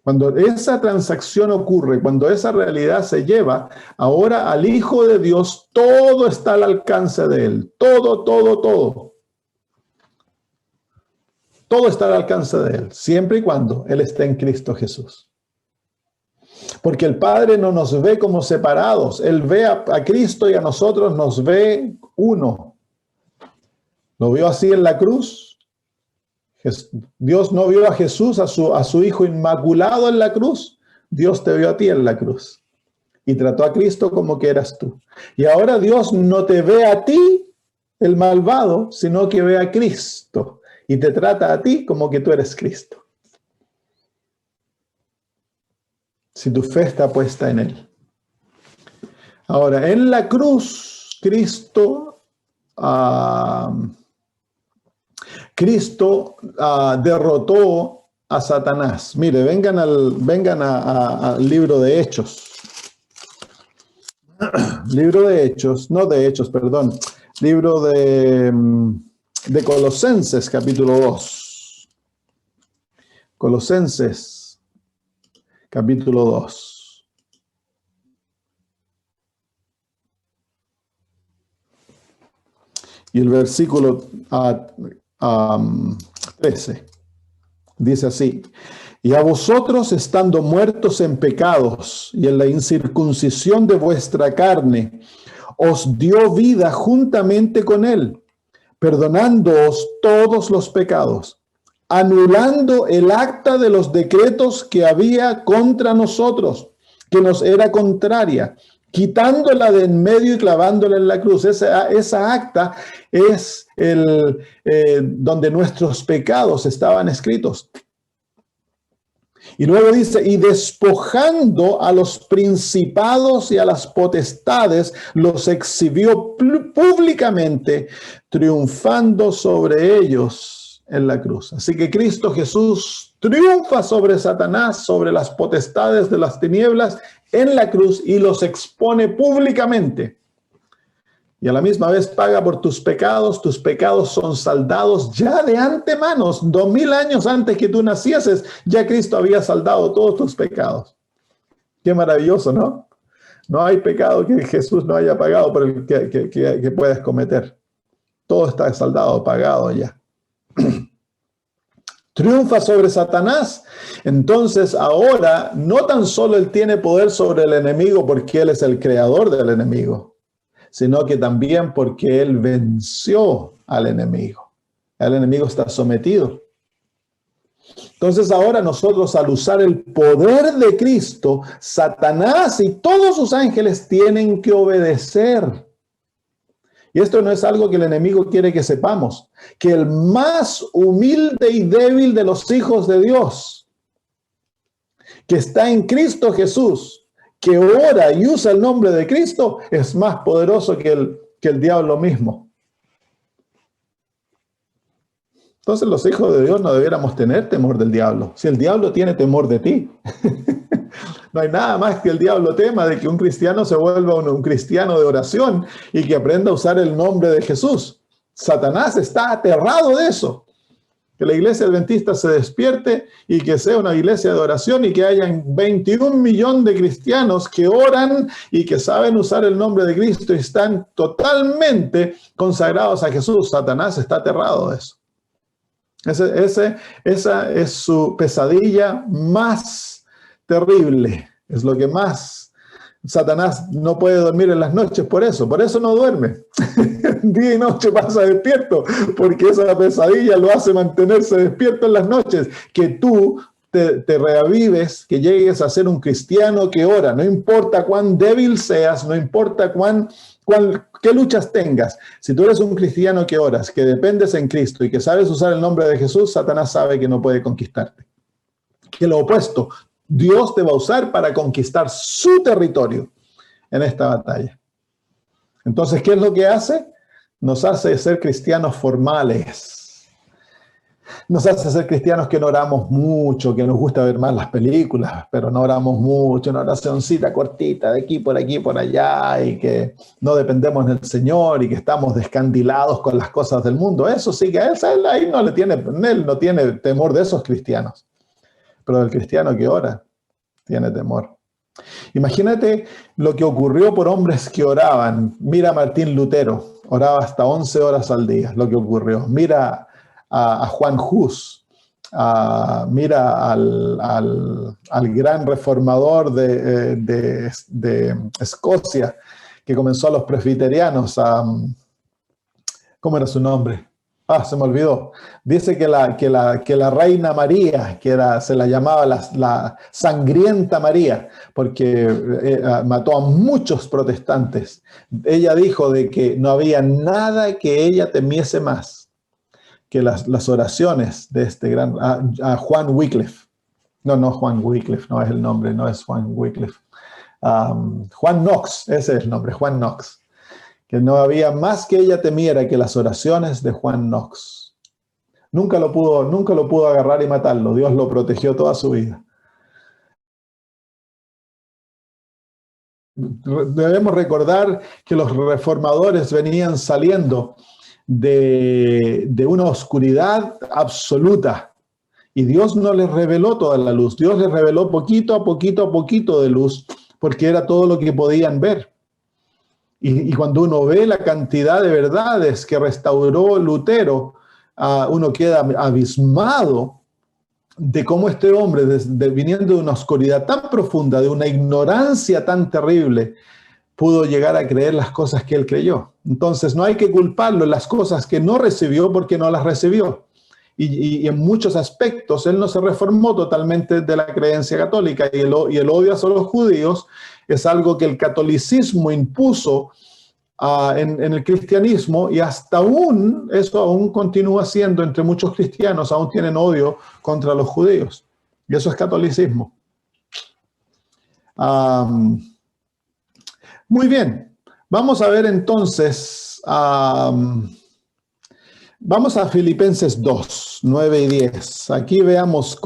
Cuando esa transacción ocurre, cuando esa realidad se lleva, ahora al Hijo de Dios, todo está al alcance de Él. Todo. Todo está al alcance de Él, siempre y cuando Él esté en Cristo Jesús. Porque el Padre no nos ve como separados. Él ve a Cristo y a nosotros nos ve uno. ¿Lo vio así en la cruz? Dios no vio a Jesús, a su Hijo inmaculado en la cruz. Dios te vio a ti en la cruz. Y trató a Cristo como que eras tú. Y ahora Dios no te ve a ti, el malvado, sino que ve a Cristo. Y te trata a ti como que tú eres Cristo. Si tu fe está puesta en Él. Ahora, en la cruz, Cristo derrotó a Satanás. Mire, vengan al libro de Hechos. Libro de Hechos, no de Hechos, perdón. Libro de Colosenses, capítulo 2. Colosenses, capítulo 2. Y el versículo 13 dice así: y a vosotros, estando muertos en pecados y en la incircuncisión de vuestra carne, os dio vida juntamente con él, perdonándoos todos los pecados, anulando el acta de los decretos que había contra nosotros, que nos era contraria, quitándola de en medio y clavándola en la cruz. Esa acta es donde nuestros pecados estaban escritos. Y luego dice, y despojando a los principados y a las potestades, los exhibió públicamente, triunfando sobre ellos en la cruz. Así que Cristo Jesús triunfa sobre Satanás, sobre las potestades de las tinieblas en la cruz, y los expone públicamente. Y a la misma vez paga por tus pecados son saldados ya de antemano. 2000 años antes que tú nacieses, ya Cristo había saldado todos tus pecados. Qué maravilloso, ¿no? No hay pecado que Jesús no haya pagado por el que puedas cometer. Todo está saldado, pagado ya. Triunfa sobre Satanás. Entonces ahora no tan solo él tiene poder sobre el enemigo porque él es el creador del enemigo, sino que también porque él venció al enemigo. El enemigo está sometido. Entonces ahora nosotros, al usar el poder de Cristo, Satanás y todos sus ángeles tienen que obedecer. Y esto no es algo que el enemigo quiere que sepamos, que el más humilde y débil de los hijos de Dios, que está en Cristo Jesús, que ora y usa el nombre de Cristo, es más poderoso que el diablo mismo. Entonces los hijos de Dios no debiéramos tener temor del diablo. Si el diablo tiene temor de ti, no hay nada más que el diablo tema de que un cristiano se vuelva un cristiano de oración y que aprenda a usar el nombre de Jesús. Satanás está aterrado de eso. Que la iglesia adventista se despierte y que sea una iglesia de oración y que hayan 21 millones de cristianos que oran y que saben usar el nombre de Cristo y están totalmente consagrados a Jesús. Satanás está aterrado de eso. Esa es su pesadilla más terrible. Es lo que más Satanás no puede dormir en las noches por eso no duerme. Día y noche pasa despierto, porque esa pesadilla lo hace mantenerse despierto en las noches. Que tú te reavives, que llegues a ser un cristiano que ora, no importa cuán débil seas, no importa qué luchas tengas. Si tú eres un cristiano que oras, que dependes en Cristo y que sabes usar el nombre de Jesús, Satanás sabe que no puede conquistarte. Que lo opuesto, Dios te va a usar para conquistar su territorio en esta batalla. Entonces, ¿qué es lo que hace? Nos hace ser cristianos formales. Nos hace ser cristianos que no oramos mucho, que nos gusta ver más las películas, pero no oramos mucho, una oracioncita cortita de aquí, por allá, y que no dependemos del Señor y que estamos descandilados con las cosas del mundo. Eso sí que él ahí él no tiene temor de esos cristianos. Pero el cristiano que ora tiene temor. Imagínate lo que ocurrió por hombres que oraban. Mira a Martín Lutero, oraba hasta 11 horas al día, lo que ocurrió. Mira a Juan Hus, mira al gran reformador de Escocia, que comenzó a los presbiterianos. ¿Cómo era su nombre? Se me olvidó. Dice que la reina María, se la llamaba la sangrienta María, porque mató a muchos protestantes. Ella dijo de que no había nada que ella temiese más que las oraciones de este gran, a Juan Wycliffe. No Juan Wycliffe, no es el nombre, no es Juan Wycliffe. Juan Knox, ese es el nombre, Juan Knox. Que no había más que ella temiera que las oraciones de Juan Knox. Nunca lo pudo agarrar y matarlo. Dios lo protegió toda su vida. Debemos recordar que los reformadores venían saliendo de una oscuridad absoluta. Y Dios no les reveló toda la luz. Dios les reveló poquito a poquito de luz, porque era todo lo que podían ver. Y cuando uno ve la cantidad de verdades que restauró Lutero, uno queda abismado de cómo este hombre, viniendo de una oscuridad tan profunda, de una ignorancia tan terrible, pudo llegar a creer las cosas que él creyó. Entonces no hay que culparlo en las cosas que no recibió porque no las recibió. Y en muchos aspectos él no se reformó totalmente de la creencia católica, y el odio hacia los judíos es algo que el catolicismo impuso en el cristianismo, y eso aún continúa siendo entre muchos cristianos, aún tienen odio contra los judíos, y eso es catolicismo. Muy bien, vamos a ver entonces, vamos a Filipenses 2, 9 y 10. Aquí veamos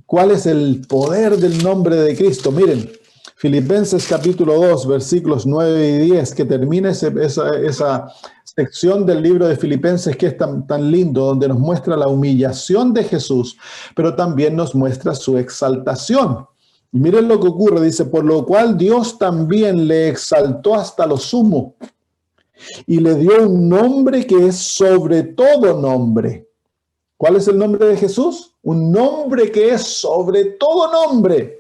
cuál es el poder del nombre de Cristo. Miren, Filipenses capítulo 2, versículos 9 y 10, que termina esa sección del libro de Filipenses que es tan lindo, donde nos muestra la humillación de Jesús, pero también nos muestra su exaltación. Y miren lo que ocurre, dice, por lo cual Dios también le exaltó hasta lo sumo y le dio un nombre que es sobre todo nombre. ¿Cuál es el nombre de Jesús? Un nombre que es sobre todo nombre,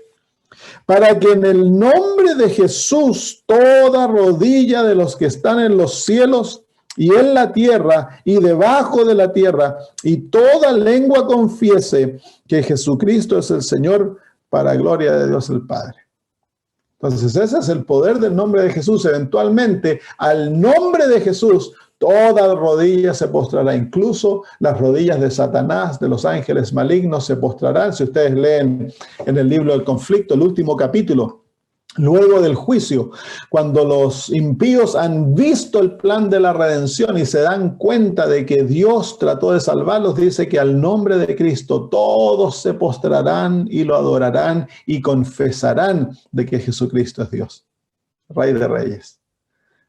para que en el nombre de Jesús toda rodilla de los que están en los cielos y en la tierra y debajo de la tierra y toda lengua confiese que Jesucristo es el Señor, para gloria de Dios el Padre. Entonces ese es el poder del nombre de Jesús. Eventualmente, al nombre de Jesús, toda rodilla se postrará, incluso las rodillas de Satanás, de los ángeles malignos se postrarán. Si ustedes leen en el libro del conflicto, el último capítulo, luego del juicio, cuando los impíos han visto el plan de la redención y se dan cuenta de que Dios trató de salvarlos, dice que al nombre de Cristo todos se postrarán y lo adorarán y confesarán de que Jesucristo es Dios, Rey de Reyes.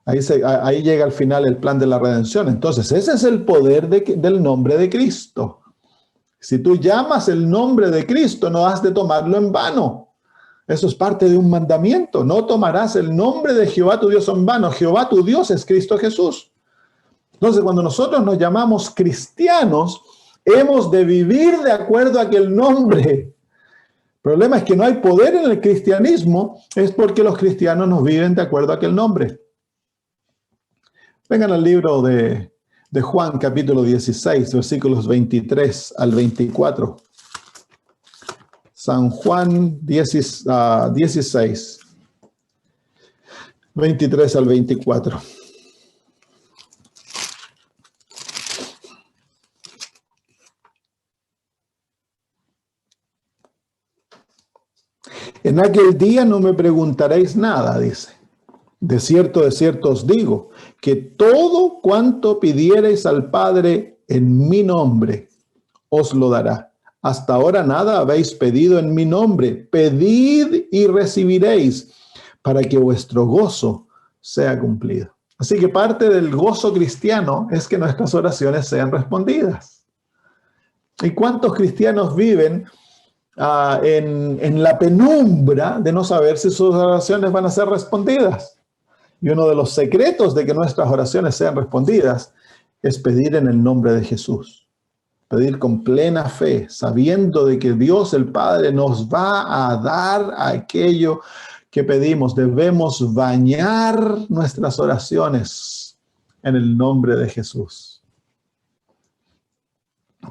Ahí llega al final el plan de la redención. Entonces, ese es el poder del nombre de Cristo. Si tú llamas el nombre de Cristo, no has de tomarlo en vano. Eso es parte de un mandamiento. No tomarás el nombre de Jehová tu Dios en vano. Jehová tu Dios es Cristo Jesús. Entonces, cuando nosotros nos llamamos cristianos, hemos de vivir de acuerdo a aquel nombre. El problema es que no hay poder en el cristianismo, es porque los cristianos no viven de acuerdo a aquel nombre. Vengan al libro de Juan, capítulo 16, versículos 23 al 24. San Juan 16, 23 al 24. En aquel día no me preguntaréis nada, dice. De cierto os digo, que todo cuanto pidiereis al Padre en mi nombre, os lo dará. Hasta ahora nada habéis pedido en mi nombre. Pedid y recibiréis, para que vuestro gozo sea cumplido. Así que parte del gozo cristiano es que nuestras oraciones sean respondidas. ¿Y cuántos cristianos viven en la penumbra de no saber si sus oraciones van a ser respondidas? Y uno de los secretos de que nuestras oraciones sean respondidas es pedir en el nombre de Jesús. Pedir con plena fe, sabiendo de que Dios el Padre nos va a dar aquello que pedimos. Debemos bañar nuestras oraciones en el nombre de Jesús.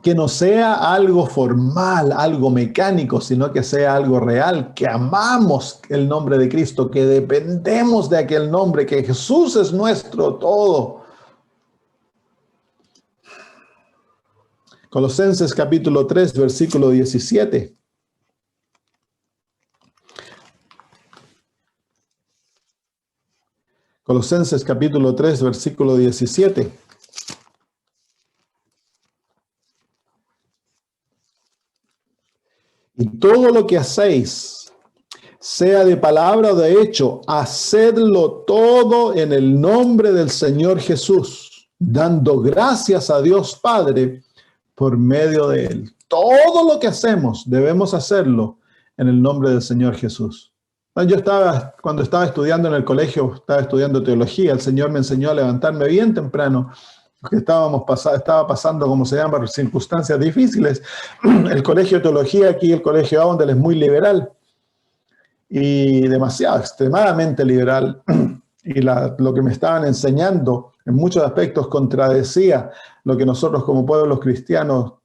Que no sea algo formal, algo mecánico, sino que sea algo real, que amamos el nombre de Cristo, que dependemos de aquel nombre, que Jesús es nuestro todo. Colosenses capítulo 3, versículo 17. Colosenses capítulo 3, versículo 17. Y todo lo que hacéis, sea de palabra o de hecho, hacedlo todo en el nombre del Señor Jesús, dando gracias a Dios Padre por medio de Él. Todo lo que hacemos debemos hacerlo en el nombre del Señor Jesús. Cuando estaba estudiando en el colegio, estaba estudiando teología, el Señor me enseñó a levantarme bien temprano, porque estaba pasando, como se llama, circunstancias difíciles. El colegio de teología aquí, el colegio Avondale, es muy liberal y demasiado, extremadamente liberal. Y lo que me estaban enseñando en muchos aspectos contradecía lo que nosotros como pueblos cristianos,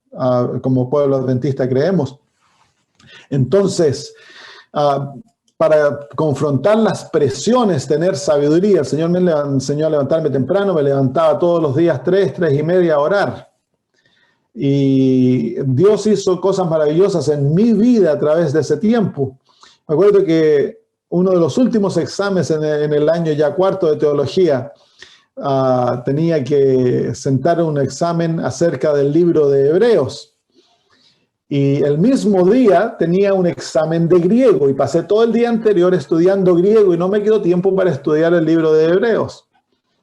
como pueblo adventista creemos. Entonces, para confrontar las presiones, tener sabiduría, el Señor me enseñó a levantarme temprano, me levantaba todos los días 3:30 a orar. Y Dios hizo cosas maravillosas en mi vida a través de ese tiempo. Me acuerdo que uno de los últimos exámenes en el año ya cuarto de teología, tenía que sentar un examen acerca del libro de Hebreos. Y el mismo día tenía un examen de griego y pasé todo el día anterior estudiando griego y no me quedó tiempo para estudiar el libro de Hebreos.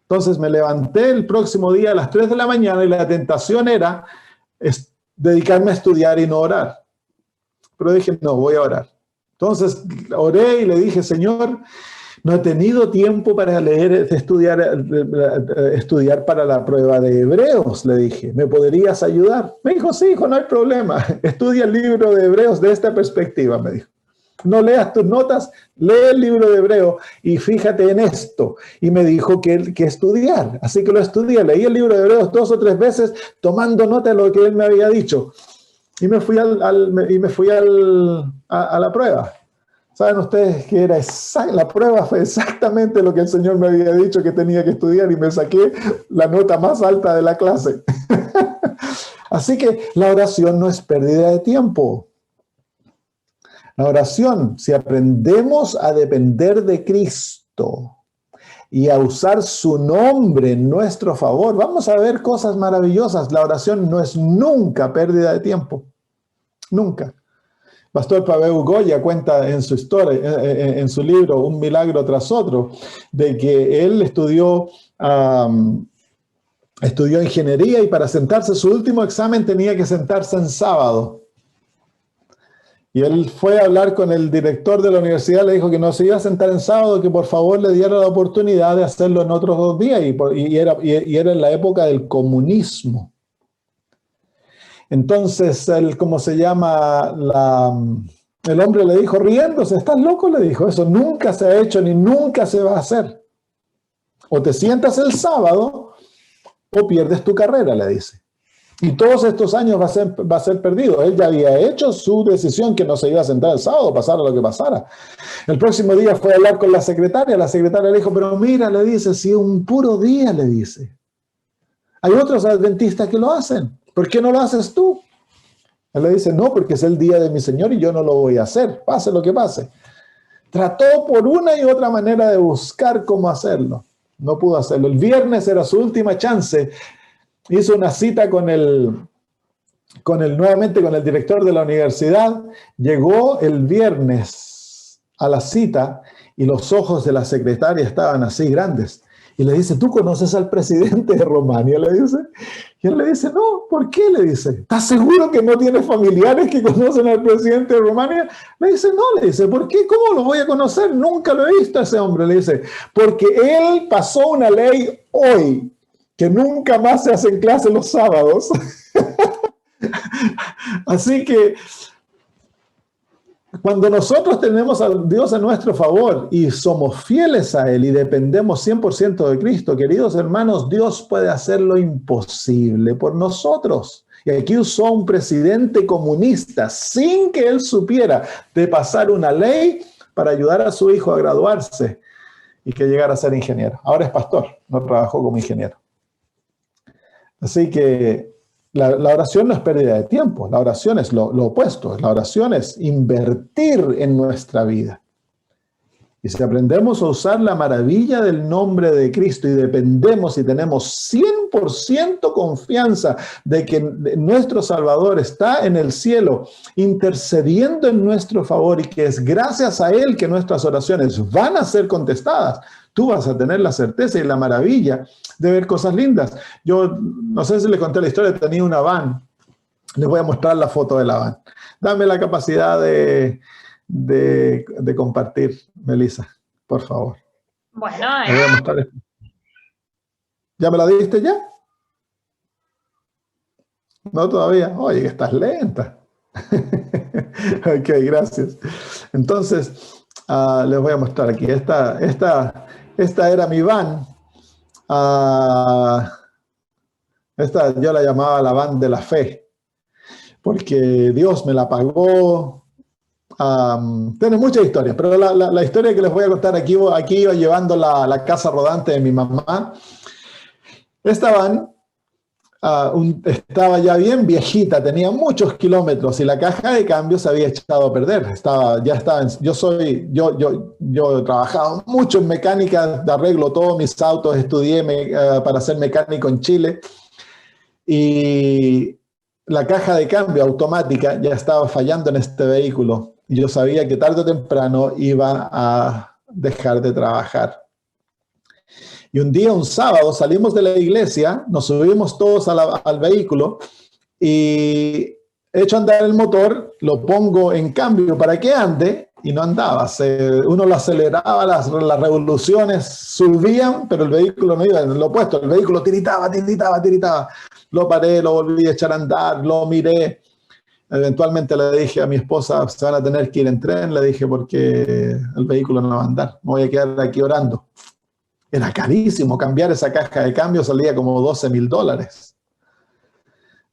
Entonces me levanté el próximo día a las 3 de la mañana y la tentación era dedicarme a estudiar y no orar. Pero dije, no, voy a orar. Entonces oré y le dije, Señor, no he tenido tiempo para estudiar para la prueba de Hebreos, le dije. ¿Me podrías ayudar? Me dijo, sí, hijo, no hay problema. Estudia el libro de Hebreos de esta perspectiva, me dijo. No leas tus notas, lee el libro de Hebreos y fíjate en esto. Y me dijo que estudiar. Así que lo estudié, leí el libro de Hebreos 2 o 3 veces tomando nota de lo que él me había dicho. Y me fui a la prueba. ¿Saben ustedes que era la prueba fue exactamente lo que el Señor me había dicho que tenía que estudiar y me saqué la nota más alta de la clase? Así que la oración no es pérdida de tiempo. La oración, si aprendemos a depender de Cristo y a usar su nombre en nuestro favor, vamos a ver cosas maravillosas. La oración no es nunca pérdida de tiempo. Nunca. Pastor Pavel Goya cuenta en su historia, en su libro Un milagro tras otro, de que él estudió ingeniería y para sentarse su último examen tenía que sentarse en sábado. Y él fue a hablar con el director de la universidad, le dijo que no se iba a sentar en sábado, que por favor le diera la oportunidad de hacerlo en otros 2 días, y era en la época del comunismo. Entonces, el hombre le dijo, riéndose, ¿estás loco? Le dijo, eso nunca se ha hecho ni nunca se va a hacer. O te sientas el sábado o pierdes tu carrera, le dice. Y todos estos años va a ser perdido. Él ya había hecho su decisión que no se iba a sentar el sábado, pasara lo que pasara. El próximo día fue a hablar con la secretaria. La secretaria le dijo, pero mira, le dice, si un puro día, le dice. Hay otros adventistas que lo hacen. ¿Por qué no lo haces tú? Él le dice, no, porque es el día de mi Señor y yo no lo voy a hacer, pase lo que pase. Trató por una y otra manera de buscar cómo hacerlo. No pudo hacerlo. El viernes era su última chance. Hizo una cita nuevamente con el director de la universidad. Llegó el viernes a la cita y los ojos de la secretaria estaban así grandes. Y le dice, ¿tú conoces al presidente de Rumania? Le dice. Y él le dice, no, ¿por qué? Le dice, ¿estás seguro que no tienes familiares que conocen al presidente de Rumania? Le dice, no, le dice, ¿por qué? ¿Cómo lo voy a conocer? Nunca lo he visto a ese hombre. Le dice, porque él pasó una ley hoy que nunca más se hacen clases los sábados. Así que cuando nosotros tenemos a Dios a nuestro favor y somos fieles a Él y dependemos 100% de Cristo, queridos hermanos, Dios puede hacer lo imposible por nosotros. Y aquí usó un presidente comunista, sin que él supiera, de pasar una ley para ayudar a su hijo a graduarse y que llegara a ser ingeniero. Ahora es pastor, no trabajó como ingeniero. Así que la oración no es pérdida de tiempo, la oración es lo opuesto, la oración es invertir en nuestra vida. Y si aprendemos a usar la maravilla del nombre de Cristo y dependemos y tenemos 100% confianza de que nuestro Salvador está en el cielo intercediendo en nuestro favor y que es gracias a Él que nuestras oraciones van a ser contestadas, tú vas a tener la certeza y la maravilla de ver cosas lindas. Yo no sé si les conté la historia, tenía una van. Les voy a mostrar la foto de la van. Dame la capacidad de compartir, Melissa, por favor. Bueno, Les voy a mostrar esto. ¿Ya me la diste ya? No todavía. Oye, que estás lenta. Ok, gracias. Entonces, les voy a mostrar aquí. Esta era mi van. Esta yo la llamaba la van de la fe, porque Dios me la pagó. Tiene muchas historias, pero la historia que les voy a contar aquí iba llevando la casa rodante de mi mamá. Esta van estaba ya bien viejita, tenía muchos kilómetros y la caja de cambio se había echado a perder. Yo he trabajado mucho en mecánica, arreglo todos mis autos, estudié para ser mecánico en Chile y la caja de cambio automática ya estaba fallando en este vehículo y yo sabía que tarde o temprano iba a dejar de trabajar. Y un día, un sábado, salimos de la iglesia, nos subimos todos al vehículo y echo a andar el motor, lo pongo en cambio para que ande y no andaba. Uno lo aceleraba, las revoluciones subían, pero el vehículo no iba en lo opuesto. El vehículo tiritaba. Lo paré, lo volví a echar a andar, lo miré. Eventualmente le dije a mi esposa, se van a tener que ir en tren, le dije, porque el vehículo no va a andar. Me voy a quedar aquí orando. Era carísimo cambiar esa caja de cambio, salía como $12,000.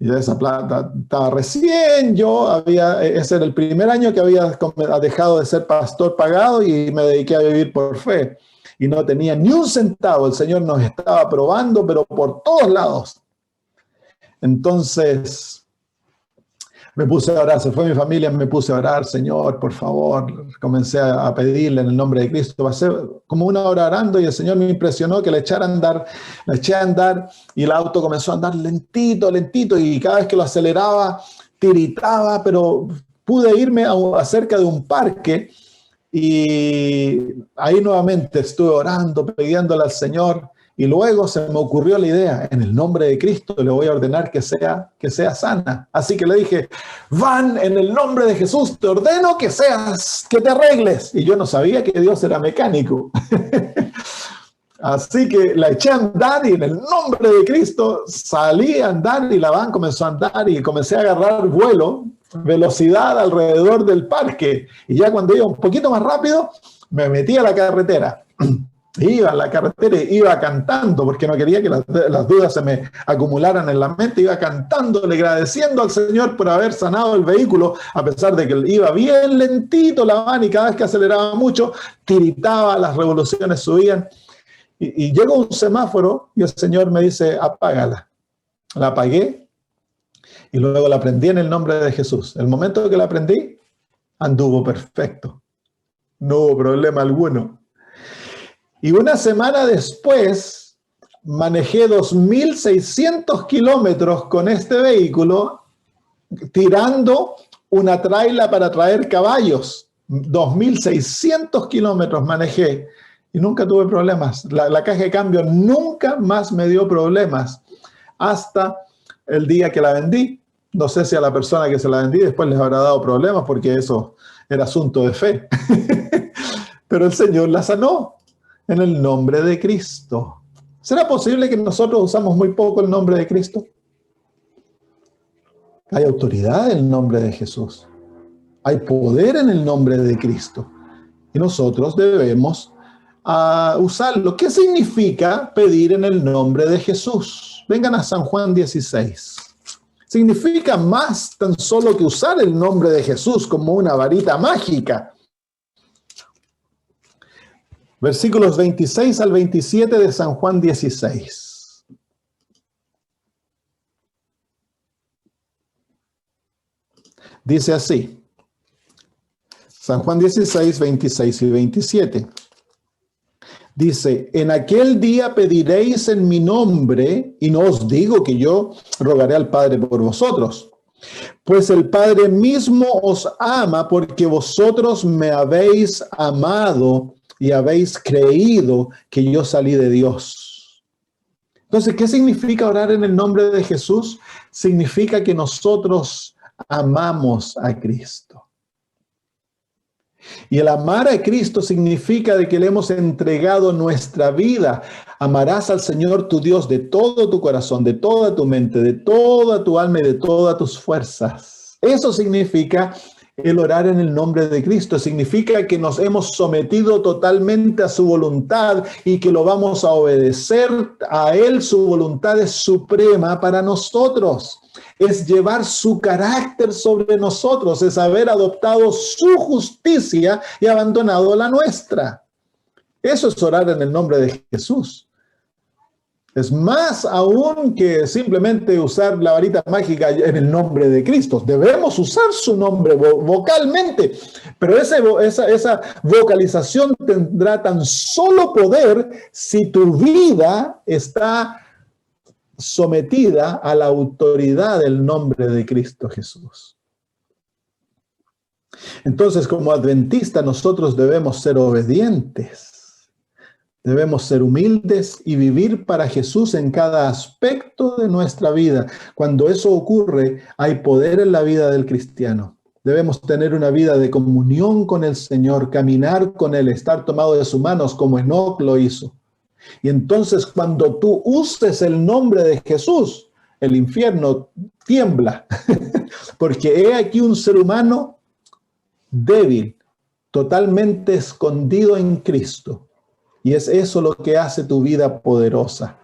Y esa plata estaba recién, ese era el primer año que había dejado de ser pastor pagado y me dediqué a vivir por fe. Y no tenía ni un centavo, el Señor nos estaba probando, pero por todos lados. Entonces me puse a orar, se fue mi familia, me puse a orar, Señor, por favor, comencé a pedirle en el nombre de Cristo, pasé como una hora orando y el Señor me impresionó que le eché a andar y el auto comenzó a andar lentito, lentito y cada vez que lo aceleraba, tiritaba, pero pude irme a cerca de un parque y ahí nuevamente estuve orando, pidiéndole al Señor. Y luego se me ocurrió la idea, en el nombre de Cristo le voy a ordenar que sea sana. Así que le dije, Van, en el nombre de Jesús te ordeno que te arregles. Y yo no sabía que Dios era mecánico. Así que la eché a andar y en el nombre de Cristo salí a andar y la van comenzó a andar y comencé a agarrar vuelo, velocidad alrededor del parque. Y ya cuando iba un poquito más rápido, me metí a la carretera. Iba a la carretera, iba cantando, porque no quería que las dudas se me acumularan en la mente, iba cantándole, agradeciendo al Señor por haber sanado el vehículo, a pesar de que iba bien lentito la van y cada vez que aceleraba mucho, tiritaba, las revoluciones subían. Y llegó un semáforo y el Señor me dice, apágala. La apagué y luego la prendí en el nombre de Jesús. El momento que la prendí, anduvo perfecto. No hubo problema alguno. Y una semana después, manejé 2.600 kilómetros con este vehículo, tirando una traila para traer caballos. 2.600 kilómetros manejé y nunca tuve problemas. La caja de cambio nunca más me dio problemas hasta el día que la vendí. No sé si a la persona que se la vendí después les habrá dado problemas porque eso era asunto de fe. Pero el Señor la sanó. En el nombre de Cristo. ¿Será posible que nosotros usamos muy poco el nombre de Cristo? Hay autoridad en el nombre de Jesús. Hay poder en el nombre de Cristo. Y nosotros debemos usarlo. ¿Qué significa pedir en el nombre de Jesús? Vengan a San Juan 16. Significa más tan solo que usar el nombre de Jesús como una varita mágica. Versículos 26 al 27 de San Juan 16. Dice así, San Juan 16, 26 y 27. Dice, en aquel día pediréis en mi nombre, y no os digo que yo rogaré al Padre por vosotros, pues el Padre mismo os ama porque vosotros me habéis amado y habéis creído que yo salí de Dios. Entonces, ¿qué significa orar en el nombre de Jesús? Significa que nosotros amamos a Cristo. Y el amar a Cristo significa de que le hemos entregado nuestra vida. Amarás al Señor tu Dios de todo tu corazón, de toda tu mente, de toda tu alma y de todas tus fuerzas. Eso significa el orar en el nombre de Cristo. Significa que nos hemos sometido totalmente a su voluntad y que lo vamos a obedecer a Él. Su voluntad es suprema para nosotros. Es llevar su carácter sobre nosotros, es haber adoptado su justicia y abandonado la nuestra. Eso es orar en el nombre de Jesús. Es más aún que simplemente usar la varita mágica en el nombre de Cristo. Debemos usar su nombre vocalmente, pero esa vocalización tendrá tan solo poder si tu vida está sometida a la autoridad del nombre de Cristo Jesús. Entonces, como adventistas, nosotros debemos ser obedientes. Debemos ser humildes y vivir para Jesús en cada aspecto de nuestra vida. Cuando eso ocurre, hay poder en la vida del cristiano. Debemos tener una vida de comunión con el Señor, caminar con Él, estar tomado de sus manos como Enoc lo hizo. Y entonces cuando tú uses el nombre de Jesús, el infierno tiembla. Porque he aquí un ser humano débil, totalmente escondido en Cristo. Y es eso lo que hace tu vida poderosa.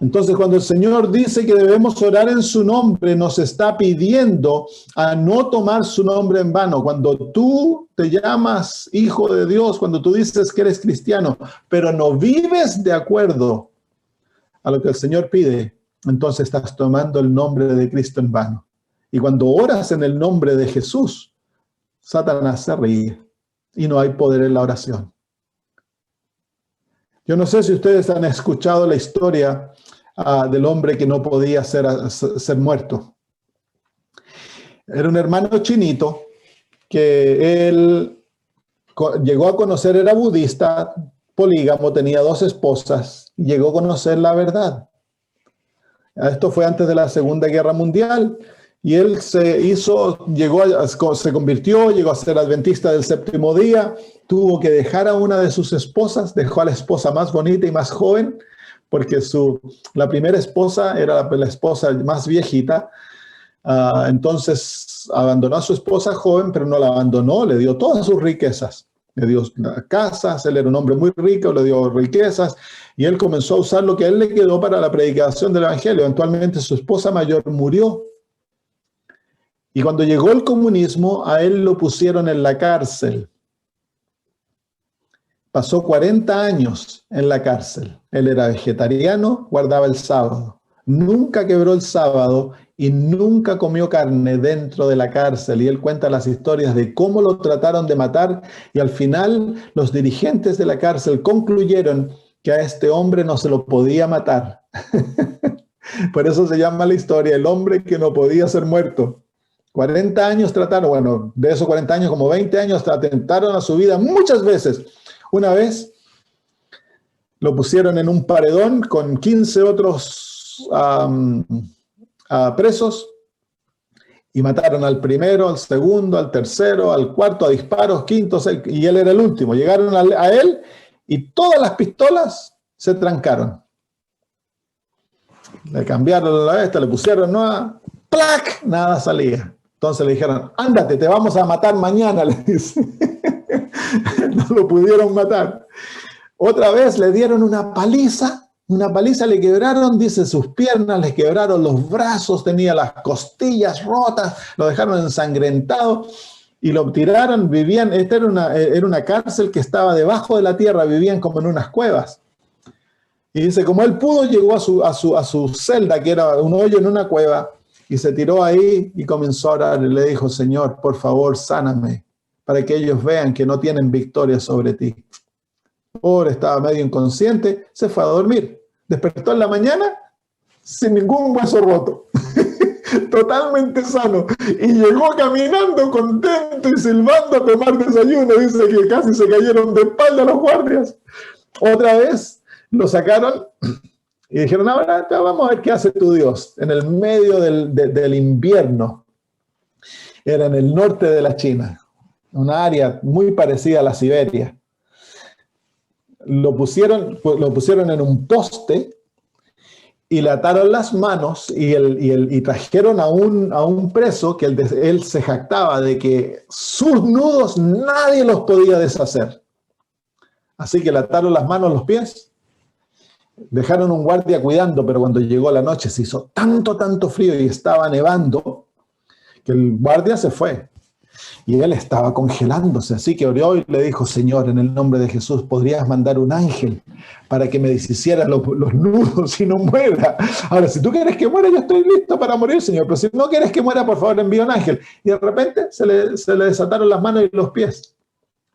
Entonces, cuando el Señor dice que debemos orar en su nombre, nos está pidiendo a no tomar su nombre en vano. Cuando tú te llamas hijo de Dios, cuando tú dices que eres cristiano, pero no vives de acuerdo a lo que el Señor pide, entonces estás tomando el nombre de Cristo en vano. Y cuando oras en el nombre de Jesús, Satanás se ríe y no hay poder en la oración. Yo no sé si ustedes han escuchado la historia del hombre que no podía ser muerto. Era un hermano chinito que él llegó a conocer, era budista, polígamo, tenía 2 esposas, y llegó a conocer la verdad. Esto fue antes de la Segunda Guerra Mundial, y él se convirtió, llegó a ser adventista del 7º día, tuvo que dejar a una de sus esposas, dejó a la esposa más bonita y más joven, porque la primera esposa era la esposa más viejita. Entonces abandonó a su esposa joven, pero no la abandonó, le dio todas sus riquezas. Le dio casas, él era un hombre muy rico, le dio riquezas, y él comenzó a usar lo que a él le quedó para la predicación del evangelio. Eventualmente su esposa mayor murió. Y cuando llegó el comunismo, a él lo pusieron en la cárcel. Pasó 40 años en la cárcel. Él era vegetariano, guardaba el sábado. Nunca quebró el sábado y nunca comió carne dentro de la cárcel. Y él cuenta las historias de cómo lo trataron de matar, y al final los dirigentes de la cárcel concluyeron que a este hombre no se lo podía matar. Por eso se llama la historia El hombre que no podía ser muerto. 40 años trataron, bueno, de esos 40 años, como 20 años atentaron a su vida muchas veces. Una vez lo pusieron en un paredón con 15 otros presos, y mataron al primero, al segundo, al tercero, al cuarto, a disparos, quinto, sexto, y él era el último. Llegaron a él y todas las pistolas se trancaron. Le cambiaron la esta, le pusieron nueva, ¡plac! Nada salía. Entonces le dijeron, ándate, te vamos a matar mañana, le dice. No lo pudieron matar. Otra vez le dieron una paliza, le quebraron, dice, sus piernas, le quebraron los brazos, tenía las costillas rotas, lo dejaron ensangrentado y lo tiraron. Vivían, esta era una cárcel que estaba debajo de la tierra, vivían como en unas cuevas. Y dice, como él pudo, llegó a su celda, que era un hoyo en una cueva, y se tiró ahí y comenzó a orar, y le dijo, Señor, por favor, sáname, para que ellos vean que no tienen victoria sobre ti. Pobre, estaba medio inconsciente, se fue a dormir. Despertó en la mañana sin ningún hueso roto, totalmente sano, y llegó caminando contento y silbando a tomar desayuno. Dice que casi se cayeron de espalda los guardias. Otra vez lo sacaron y dijeron, ahora vamos a ver qué hace tu Dios. En el medio del invierno, era en el norte de la China, una área muy parecida a la Siberia. Lo pusieron en un poste y le ataron las manos y trajeron a un preso que él se jactaba de que sus nudos nadie los podía deshacer. Así que le ataron las manos, los pies, dejaron un guardia cuidando, pero cuando llegó la noche se hizo tanto frío y estaba nevando que el guardia se fue. Y él estaba congelándose, así que oró y le dijo, Señor, en el nombre de Jesús, ¿podrías mandar un ángel para que me deshiciera los nudos y no muera? Ahora, si tú quieres que muera, yo estoy listo para morir, Señor, pero si no quieres que muera, por favor, envía un ángel. Y de repente se le desataron las manos y los pies.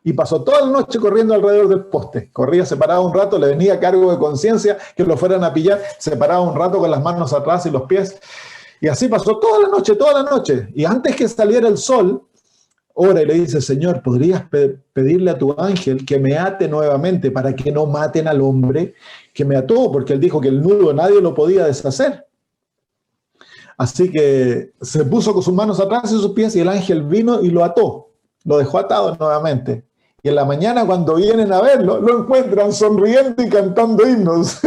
Y pasó toda la noche corriendo alrededor del poste. Corría, se paraba un rato, le venía a cargo de conciencia que lo fueran a pillar, se paraba un rato con las manos atrás y los pies. Y así pasó toda la noche. Y antes que saliera el sol, ora y le dice, Señor, ¿podrías pedirle a tu ángel que me ate nuevamente para que no maten al hombre que me ató? Porque él dijo que el nudo nadie lo podía deshacer. Así que se puso con sus manos atrás y sus pies y el ángel vino y lo ató. Lo dejó atado nuevamente. Y en la mañana cuando vienen a verlo, lo encuentran sonriendo y cantando himnos.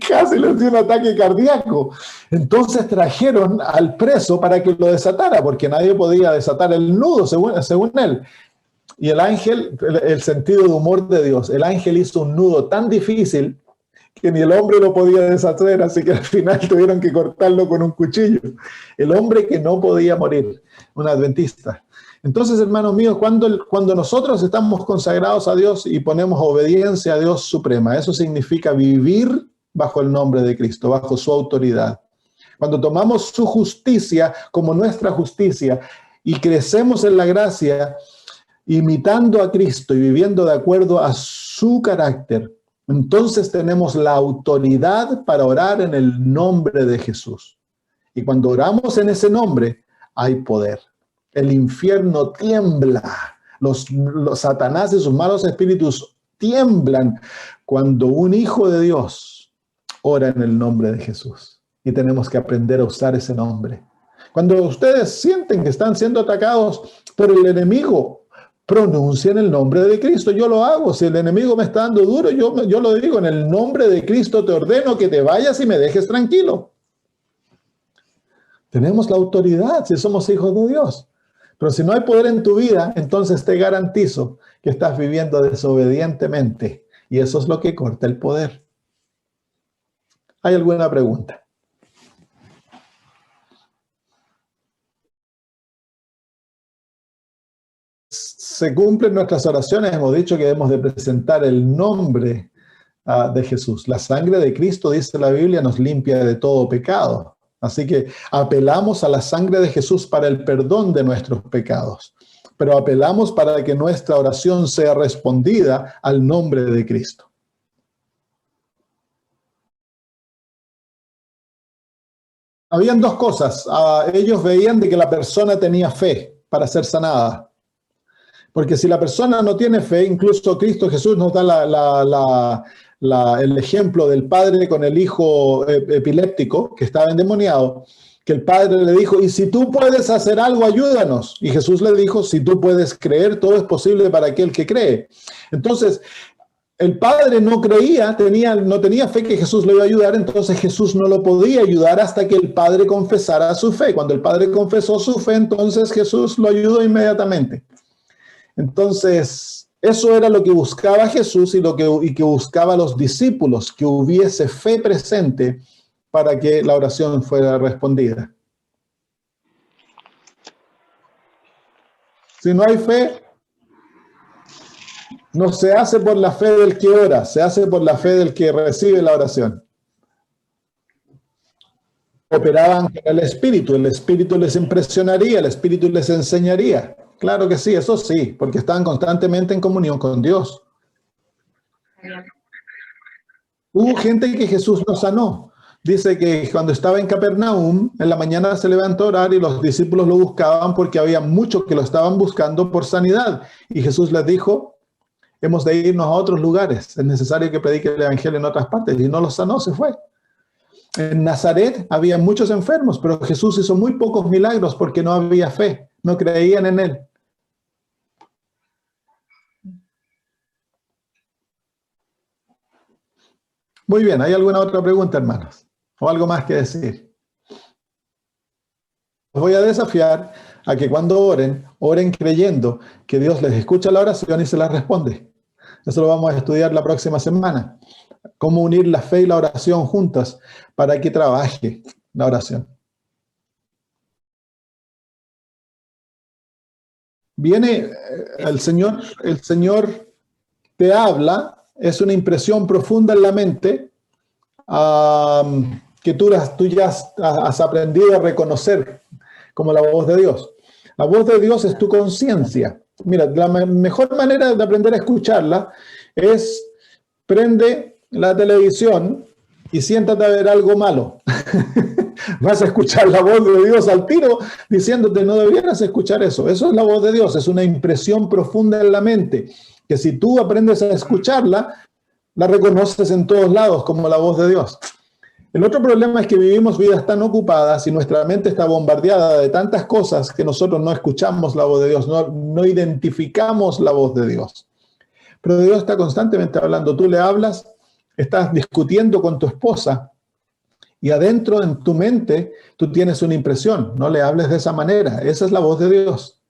Casi les dio un ataque cardíaco. Entonces trajeron al preso para que lo desatara, porque nadie podía desatar el nudo, según él. Y el ángel, el sentido de humor de Dios, el ángel hizo un nudo tan difícil que ni el hombre lo podía deshacer, así que al final tuvieron que cortarlo con un cuchillo. El hombre que no podía morir, un adventista. Entonces, hermanos míos, cuando nosotros estamos consagrados a Dios y ponemos obediencia a Dios suprema, eso significa vivir bajo el nombre de Cristo, bajo su autoridad. Cuando tomamos su justicia como nuestra justicia y crecemos en la gracia, imitando a Cristo y viviendo de acuerdo a su carácter, entonces tenemos la autoridad para orar en el nombre de Jesús. Y cuando oramos en ese nombre, hay poder. El infierno tiembla. Los Satanás y sus malos espíritus tiemblan cuando un hijo de Dios ora en el nombre de Jesús. Y tenemos que aprender a usar ese nombre. Cuando ustedes sienten que están siendo atacados por el enemigo, pronuncien el nombre de Cristo. Yo lo hago. Si el enemigo me está dando duro, yo lo digo. En el nombre de Cristo te ordeno que te vayas y me dejes tranquilo. Tenemos la autoridad si somos hijos de Dios. Pero si no hay poder en tu vida, entonces te garantizo que estás viviendo desobedientemente. Y eso es lo que corta el poder. ¿Hay alguna pregunta? Se cumplen nuestras oraciones. Hemos dicho que debemos de presentar el nombre de Jesús. La sangre de Cristo, dice la Biblia, nos limpia de todo pecado. Así que apelamos a la sangre de Jesús para el perdón de nuestros pecados. Pero apelamos para que nuestra oración sea respondida al nombre de Cristo. Habían dos cosas. Ellos veían de que la persona tenía fe para ser sanada. Porque si la persona no tiene fe, incluso Cristo Jesús nos da el ejemplo del padre con el hijo epiléptico que estaba endemoniado, que el padre le dijo, y si tú puedes hacer algo, ayúdanos. Y Jesús le dijo, si tú puedes creer, todo es posible para aquel que cree. Entonces, el padre no creía, no tenía fe que Jesús le iba a ayudar, entonces Jesús no lo podía ayudar hasta que el padre confesara su fe. Cuando el padre confesó su fe, entonces Jesús lo ayudó inmediatamente. Entonces, eso era lo que buscaba Jesús y que buscaba los discípulos, que hubiese fe presente para que la oración fuera respondida. Si no hay fe, no se hace por la fe del que ora, se hace por la fe del que recibe la oración. Operaban con el Espíritu les impresionaría, el Espíritu les enseñaría. Claro que sí, eso sí, porque estaban constantemente en comunión con Dios. Hubo gente que Jesús no sanó. Dice que cuando estaba en Capernaum, en la mañana se levantó a orar y los discípulos lo buscaban porque había muchos que lo estaban buscando por sanidad. Y Jesús les dijo, hemos de irnos a otros lugares, es necesario que predique el evangelio en otras partes. Y no los sanó, se fue. En Nazaret había muchos enfermos, pero Jesús hizo muy pocos milagros porque no había fe, no creían en él. Muy bien, ¿hay alguna otra pregunta, hermanos? ¿O algo más que decir? Os voy a desafiar a que cuando oren creyendo que Dios les escucha la oración y se la responde. Eso lo vamos a estudiar la próxima semana. Cómo unir la fe y la oración juntas para que trabaje la oración. Viene el Señor te habla, es una impresión profunda en la mente que tú ya has aprendido a reconocer como la voz de Dios. La voz de Dios es tu conciencia. Mira, la mejor manera de aprender a escucharla es prende la televisión y siéntate a ver algo malo. Vas a escuchar la voz de Dios al tiro diciéndote no debieras escuchar eso. Eso es la voz de Dios, es una impresión profunda en la mente, que si tú aprendes a escucharla, la reconoces en todos lados como la voz de Dios. El otro problema es que vivimos vidas tan ocupadas y nuestra mente está bombardeada de tantas cosas que nosotros no escuchamos la voz de Dios, no identificamos la voz de Dios. Pero Dios está constantemente hablando. Tú le hablas, estás discutiendo con tu esposa y adentro en tu mente tú tienes una impresión. No le hables de esa manera. Esa es la voz de Dios.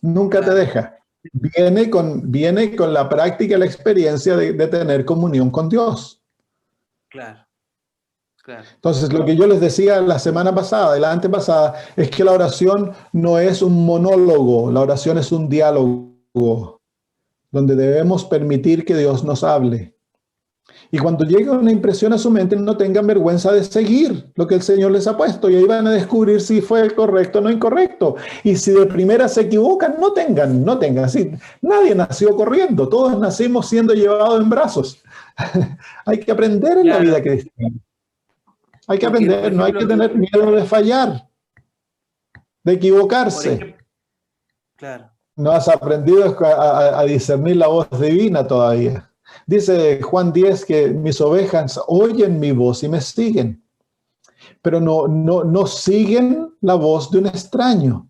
Nunca te deja. viene con la práctica, la experiencia de tener comunión con Dios. Claro, claro. Entonces, lo que yo les decía la semana pasada y la antepasada es que la oración no es un monólogo, la oración es un diálogo donde debemos permitir que Dios nos hable. Y cuando llegue una impresión a su mente, no tengan vergüenza de seguir lo que el Señor les ha puesto. Y ahí van a descubrir si fue correcto o no incorrecto. Y si de primera se equivocan, no tengan. Sí, nadie nació corriendo. Todos nacimos siendo llevados en brazos. Hay que aprender en la vida cristiana. Hay que aprender, no hay que tener miedo de fallar, de equivocarse. Claro. No has aprendido a discernir la voz divina todavía. Dice Juan 10 que mis ovejas oyen mi voz y me siguen, pero no siguen la voz de un extraño.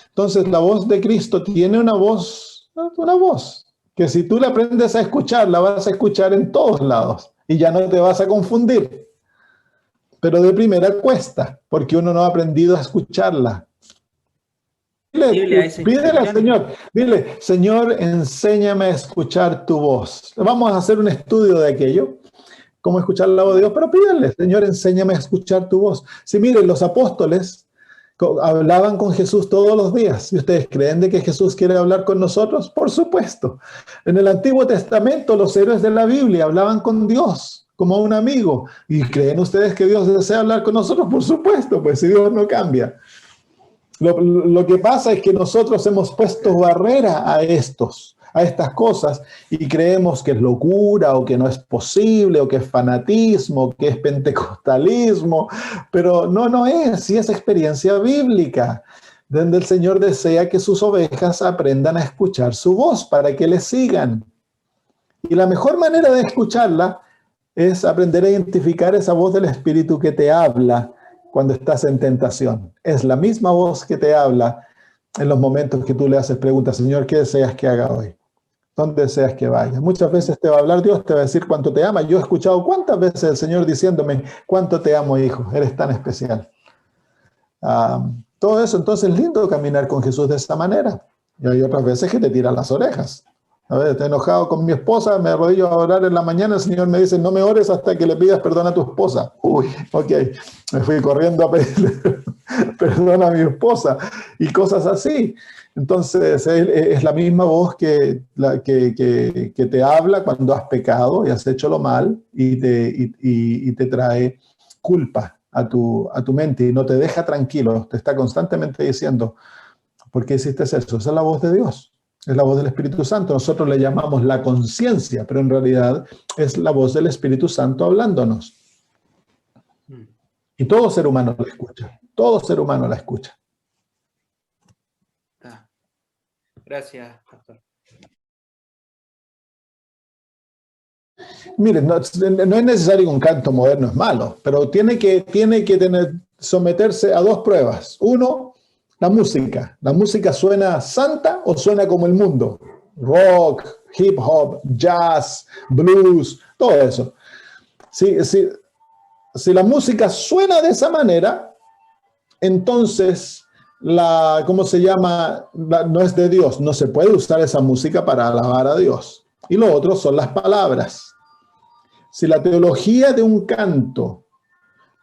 Entonces la voz de Cristo tiene una voz que si tú la aprendes a escuchar, la vas a escuchar en todos lados y ya no te vas a confundir. Pero de primera cuesta, porque uno no ha aprendido a escucharla. Pídele al Señor, dile, Señor, enséñame a escuchar tu voz. Vamos a hacer un estudio de aquello, cómo escuchar la voz de Dios, pero pídele, Señor, enséñame a escuchar tu voz. Si miren, los apóstoles hablaban con Jesús todos los días. ¿Y ustedes creen de que Jesús quiere hablar con nosotros? Por supuesto. En el Antiguo Testamento, los héroes de la Biblia hablaban con Dios como un amigo. ¿Y creen ustedes que Dios desea hablar con nosotros? Por supuesto, pues si Dios no cambia. Lo que pasa es que nosotros hemos puesto barrera a estas cosas y creemos que es locura o que no es posible o que es fanatismo, que es pentecostalismo, pero no es, sí es experiencia bíblica, donde el Señor desea que sus ovejas aprendan a escuchar su voz para que le sigan. Y la mejor manera de escucharla es aprender a identificar esa voz del Espíritu que te habla cuando estás en tentación. Es la misma voz que te habla en los momentos que tú le haces preguntas, Señor, ¿qué deseas que haga hoy? ¿Dónde deseas que vaya? Muchas veces te va a hablar Dios, te va a decir cuánto te ama. Yo he escuchado cuántas veces el Señor diciéndome, cuánto te amo, hijo, eres tan especial. Todo eso, entonces es lindo caminar con Jesús de esa manera. Y hay otras veces que te tiran las orejas. A ver, estoy enojado con mi esposa, me arrodillo a orar en la mañana, el Señor me dice, no me ores hasta que le pidas perdón a tu esposa. Uy, ok, me fui corriendo a pedirle perdón a mi esposa y cosas así. Entonces es la misma voz que te habla cuando has pecado y has hecho lo mal y te trae culpa a tu mente y no te deja tranquilo, te está constantemente diciendo, ¿por qué hiciste eso? Esa es la voz de Dios. Es la voz del Espíritu Santo. Nosotros le llamamos la conciencia, pero en realidad es la voz del Espíritu Santo hablándonos. Y todo ser humano la escucha. Todo ser humano la escucha. Gracias, pastor. Miren, no es necesario que un canto moderno es malo, pero tiene que someterse a dos pruebas. Uno, la música. ¿La música suena santa o suena como el mundo? Rock, hip hop, jazz, blues, todo eso. Si la música suena de esa manera, entonces, ¿cómo se llama? No es de Dios. No se puede usar esa música para alabar a Dios. Y lo otro son las palabras. Si la teología de un canto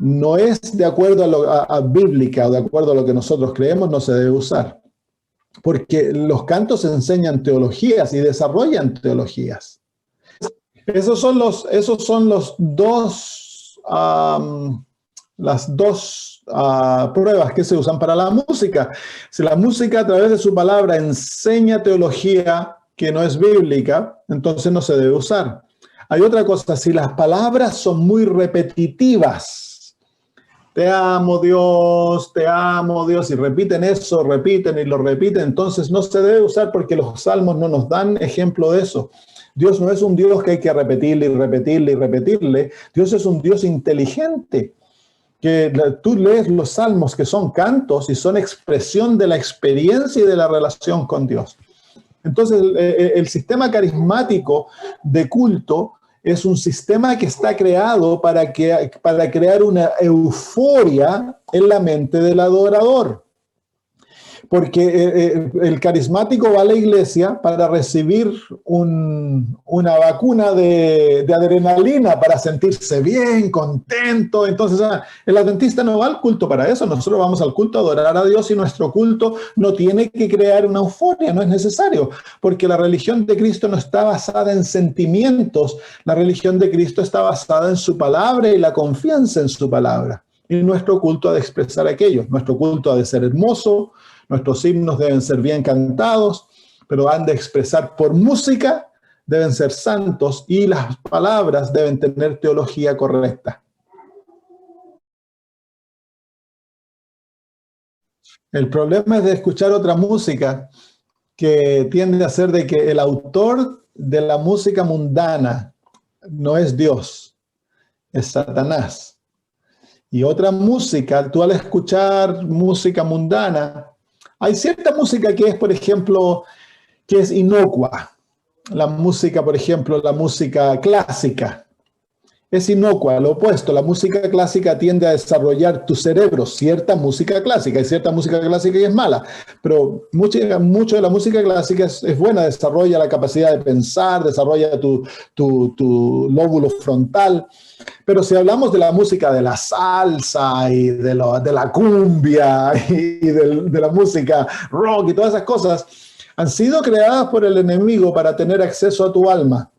no es de acuerdo a bíblica o de acuerdo a lo que nosotros creemos, no se debe usar. Porque los cantos enseñan teologías y desarrollan teologías. Esos son las dos pruebas que se usan para la música. Si la música a través de su palabra enseña teología que no es bíblica, entonces no se debe usar. Hay otra cosa, si las palabras son muy repetitivas, te amo Dios, y repiten eso, repiten y lo repiten, entonces no se debe usar porque los salmos no nos dan ejemplo de eso. Dios no es un Dios que hay que repetirle y repetirle y repetirle. Dios es un Dios inteligente, que tú lees los salmos que son cantos y son expresión de la experiencia y de la relación con Dios. Entonces el sistema carismático de culto es un sistema que está creado para crear una euforia en la mente del adorador. Porque el carismático va a la iglesia para recibir una vacuna de adrenalina, para sentirse bien, contento. Entonces, el adventista no va al culto para eso. Nosotros vamos al culto a adorar a Dios, y nuestro culto no tiene que crear una euforia, no es necesario, porque la religión de Cristo no está basada en sentimientos. La religión de Cristo está basada en su palabra y la confianza en su palabra. Y nuestro culto ha de expresar aquello. Nuestro culto ha de ser hermoso. Nuestros himnos deben ser bien cantados, pero han de expresar por música, deben ser santos, y las palabras deben tener teología correcta. El problema es de escuchar otra música que tiende a ser de que el autor de la música mundana no es Dios, es Satanás. Y otra música, tú al escuchar música mundana, hay cierta música que es, por ejemplo, que es inocua. La música, por ejemplo, la música clásica es inocua, lo opuesto. La música clásica tiende a desarrollar tu cerebro, cierta música clásica. Hay cierta música clásica que es mala, pero mucho de la música clásica es buena, desarrolla la capacidad de pensar, desarrolla tu lóbulo frontal. Pero si hablamos de la música de la salsa y de la cumbia y de la música rock y todas esas cosas, han sido creadas por el enemigo para tener acceso a tu alma.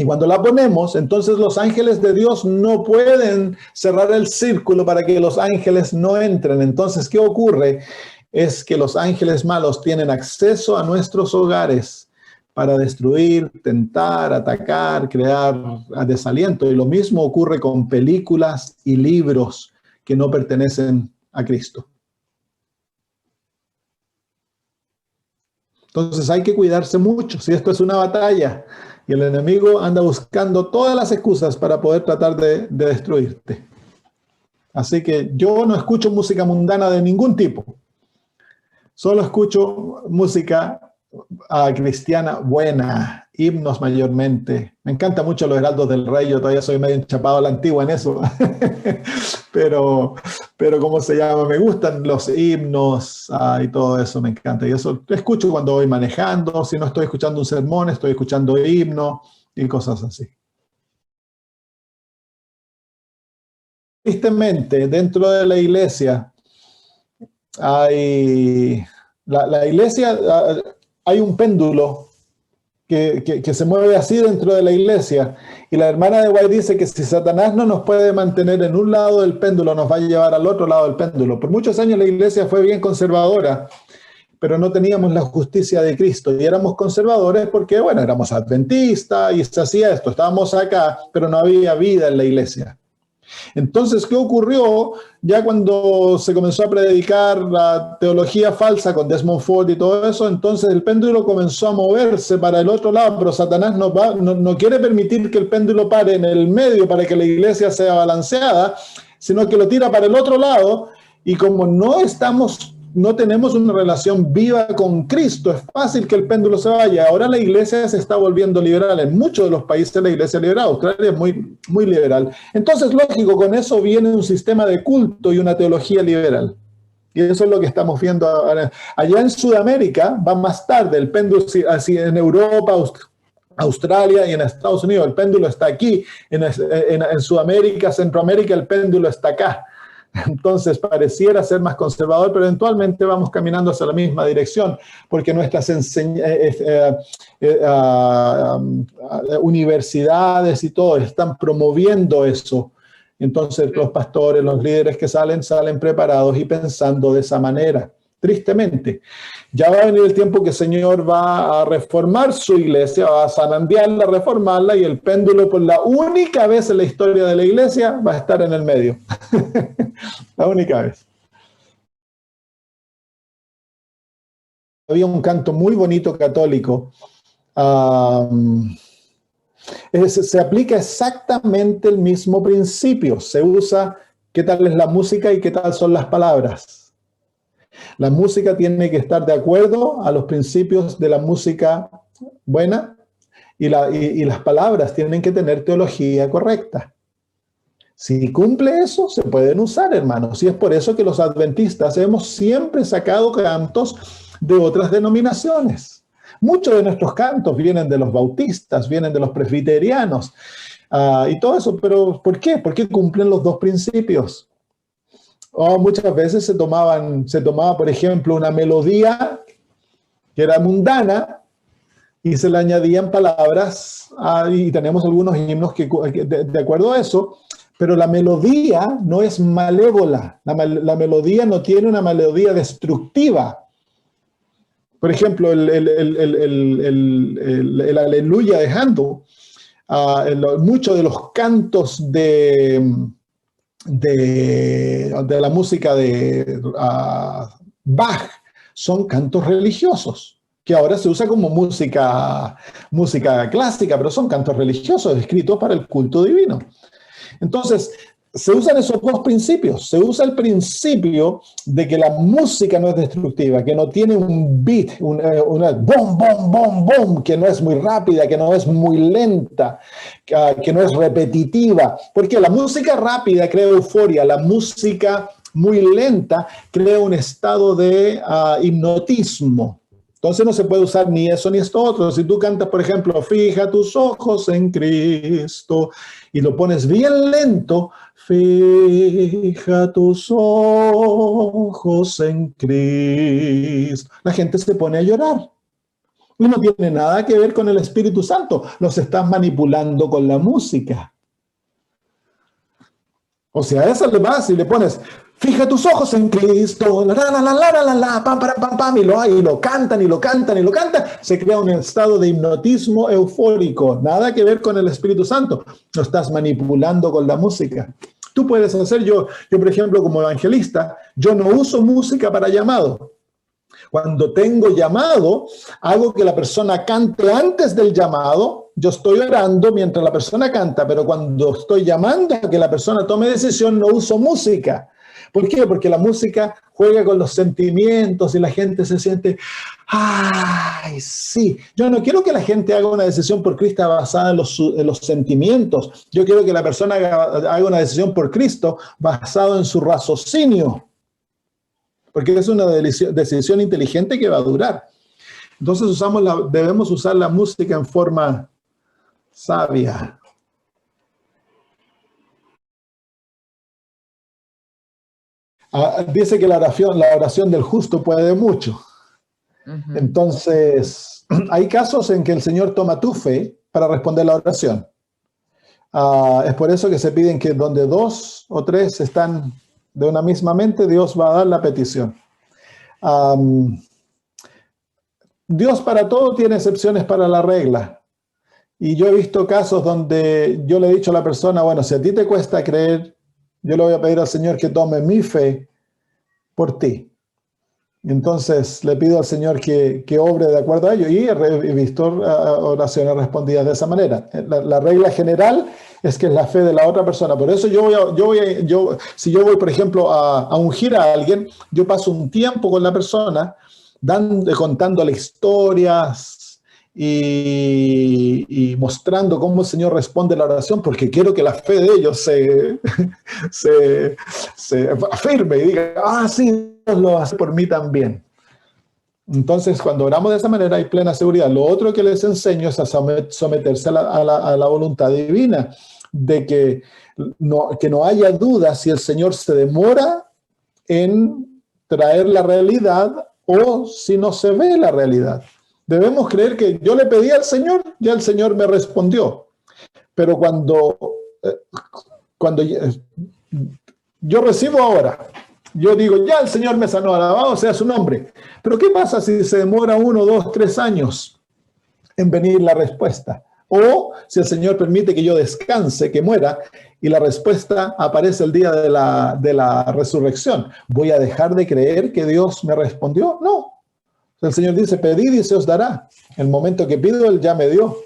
Y cuando la ponemos, entonces los ángeles de Dios no pueden cerrar el círculo para que los ángeles no entren. Entonces, ¿qué ocurre? Es que los ángeles malos tienen acceso a nuestros hogares para destruir, tentar, atacar, crear desaliento. Y lo mismo ocurre con películas y libros que no pertenecen a Cristo. Entonces hay que cuidarse mucho. Si esto es una batalla y el enemigo anda buscando todas las excusas para poder tratar de destruirte. Así que yo no escucho música mundana de ningún tipo. Solo escucho música cristiana buena, himnos mayormente. Me encanta mucho los Heraldos del Rey. Yo todavía soy medio enchapado a la antigua en eso. pero ¿cómo se llama? Me gustan los himnos y todo eso me encanta. Y eso escucho cuando voy manejando. Si no estoy escuchando un sermón, estoy escuchando himnos y cosas así. Tristemente, dentro de la iglesia hay... La iglesia... hay un péndulo que se mueve así dentro de la iglesia, y la hermana de White dice que si Satanás no nos puede mantener en un lado del péndulo, nos va a llevar al otro lado del péndulo. Por muchos años la iglesia fue bien conservadora, pero no teníamos la justicia de Cristo, y éramos conservadores porque, bueno, éramos adventistas y se hacía esto, estábamos acá, pero no había vida en la iglesia. Entonces, ¿qué ocurrió? Ya cuando se comenzó a predicar la teología falsa con Desmond Ford y todo eso, entonces el péndulo comenzó a moverse para el otro lado, pero Satanás no quiere permitir que el péndulo pare en el medio para que la iglesia sea balanceada, sino que lo tira para el otro lado, y como no tenemos una relación viva con Cristo, es fácil que el péndulo se vaya. Ahora la iglesia se está volviendo liberal. En muchos de los países la iglesia es liberal. Australia es muy, muy liberal. Entonces, lógico, con eso viene un sistema de culto y una teología liberal. Y eso es lo que estamos viendo ahora. Allá en Sudamérica va más tarde. El péndulo, así en Europa, Australia y en Estados Unidos, el péndulo está aquí. En Sudamérica, Centroamérica, el péndulo está acá. Entonces pareciera ser más conservador, pero eventualmente vamos caminando hacia la misma dirección, porque nuestras universidades y todo están promoviendo eso. Entonces los pastores, los líderes que salen preparados y pensando de esa manera. Tristemente, ya va a venir el tiempo que el Señor va a reformar su iglesia, va a zarandearla, reformarla, y el péndulo por la única vez en la historia de la iglesia va a estar en el medio. La única vez. Había un canto muy bonito católico. Se aplica exactamente el mismo principio. Se usa qué tal es la música y qué tal son las palabras. La música tiene que estar de acuerdo a los principios de la música buena, y las palabras tienen que tener teología correcta. Si cumple eso, se pueden usar, hermanos. Y es por eso que los adventistas hemos siempre sacado cantos de otras denominaciones. Muchos de nuestros cantos vienen de los bautistas, vienen de los presbiterianos, y todo eso. Pero ¿por qué? Porque cumplen los dos principios. Muchas veces se tomaba, por ejemplo, una melodía que era mundana y se le añadían palabras, y tenemos algunos himnos que de acuerdo a eso, pero la melodía no es malévola, la melodía no tiene una melodía destructiva. Por ejemplo, el Aleluya de Handel, muchos de los cantos de la música de Bach son cantos religiosos, que ahora se usa como música clásica, pero son cantos religiosos escritos para el culto divino. Entonces, se usan esos dos principios. Se usa el principio de que la música no es destructiva, que no tiene un beat, una bom, bom, bom, bom, que no es muy rápida, que no es muy lenta, que no es repetitiva. Porque la música rápida crea euforia, la música muy lenta crea un estado de hipnotismo. Entonces no se puede usar ni eso ni esto otro. Si tú cantas, por ejemplo, fija tus ojos en Cristo, y lo pones bien lento, fija tus ojos en Cristo, la gente se pone a llorar. Y no tiene nada que ver con el Espíritu Santo. Los estás manipulando con la música. O sea, a esa le vas y le pones, fija tus ojos en Cristo, la, la, la, la, la, la, la, pam, pam, pam, pam, y lo cantan, y lo cantan, y lo cantan. Se crea un estado de hipnotismo eufórico. Nada que ver con el Espíritu Santo. Lo estás manipulando con la música. Tú puedes hacer, yo por ejemplo, como evangelista, yo no uso música para llamado. Cuando tengo llamado, hago que la persona cante antes del llamado. Yo estoy orando mientras la persona canta, pero cuando estoy llamando a que la persona tome decisión, no uso música. ¿Por qué? Porque la música juega con los sentimientos y la gente se siente, ¡ay, sí! Yo no quiero que la gente haga una decisión por Cristo basada en los sentimientos. Yo quiero que la persona haga una decisión por Cristo basada en su raciocinio. Porque es una decisión inteligente que va a durar. Entonces debemos usar la música en forma sabia. Dice que la oración del justo puede mucho. Entonces, hay casos en que el Señor toma tu fe para responder la oración. Es por eso que se piden que donde 2 o 3 están de una misma mente, Dios va a dar la petición. Dios para todo tiene excepciones para la regla. Y yo he visto casos donde yo le he dicho a la persona, bueno, si a ti te cuesta creer, yo le voy a pedir al Señor que tome mi fe por ti. Entonces le pido al Señor que obre de acuerdo a ello, y he visto oraciones respondidas de esa manera. La regla general es que es la fe de la otra persona. Por eso si yo voy, por ejemplo, a ungir a alguien, yo paso un tiempo con la persona contándole historias y mostrando cómo el Señor responde la oración, porque quiero que la fe de ellos se afirme y diga, sí, Dios lo hace por mí también. Entonces, cuando oramos de esa manera, hay plena seguridad. Lo otro que les enseño es a someterse a la voluntad divina, de que no haya duda si el Señor se demora en traer la realidad o si no se ve la realidad. Debemos creer que yo le pedí al Señor, ya el Señor me respondió. Pero cuando yo recibo ahora, yo digo, ya el Señor me sanó, alabado sea su nombre. Pero ¿qué pasa si se demora 1, 2, 3 años en venir la respuesta? O si el Señor permite que yo descanse, que muera, y la respuesta aparece el día de la resurrección. ¿Voy a dejar de creer que Dios me respondió? No. El Señor dice, pedid y se os dará. El momento que pido, Él ya me dio.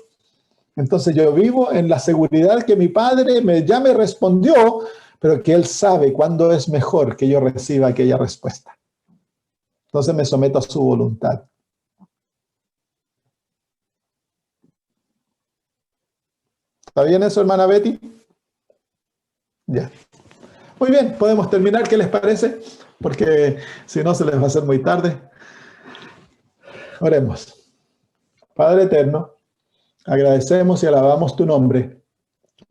Entonces yo vivo en la seguridad que mi Padre ya me respondió, pero que Él sabe cuándo es mejor que yo reciba aquella respuesta. Entonces me someto a su voluntad. ¿Está bien eso, hermana Betty? Ya. Muy bien, podemos terminar. ¿Qué les parece? Porque si no se les va a hacer muy tarde. Oremos. Padre eterno, agradecemos y alabamos tu nombre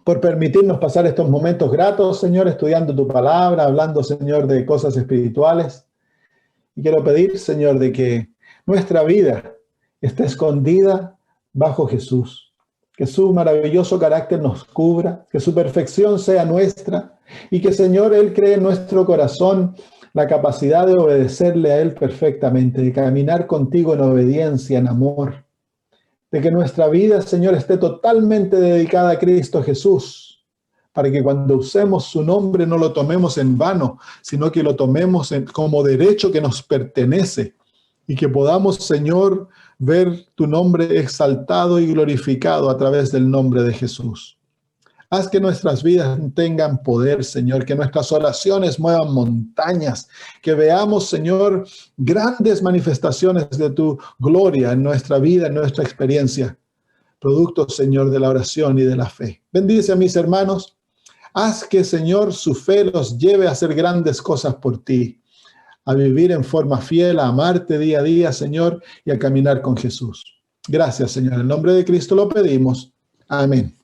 por permitirnos pasar estos momentos gratos, Señor, estudiando tu palabra, hablando, Señor, de cosas espirituales. Y quiero pedir, Señor, de que nuestra vida esté escondida bajo Jesús. Que su maravilloso carácter nos cubra, que su perfección sea nuestra y que, Señor, Él cree en nuestro corazón la capacidad de obedecerle a Él perfectamente, de caminar contigo en obediencia, en amor. De que nuestra vida, Señor, esté totalmente dedicada a Cristo Jesús, para que cuando usemos su nombre no lo tomemos en vano, sino que lo tomemos como derecho que nos pertenece y que podamos, Señor, ver tu nombre exaltado y glorificado a través del nombre de Jesús. Haz que nuestras vidas tengan poder, Señor, que nuestras oraciones muevan montañas, que veamos, Señor, grandes manifestaciones de tu gloria en nuestra vida, en nuestra experiencia, producto, Señor, de la oración y de la fe. Bendice a mis hermanos, haz que, Señor, su fe los lleve a hacer grandes cosas por ti, a vivir en forma fiel, a amarte día a día, Señor, y a caminar con Jesús. Gracias, Señor. En el nombre de Cristo lo pedimos. Amén.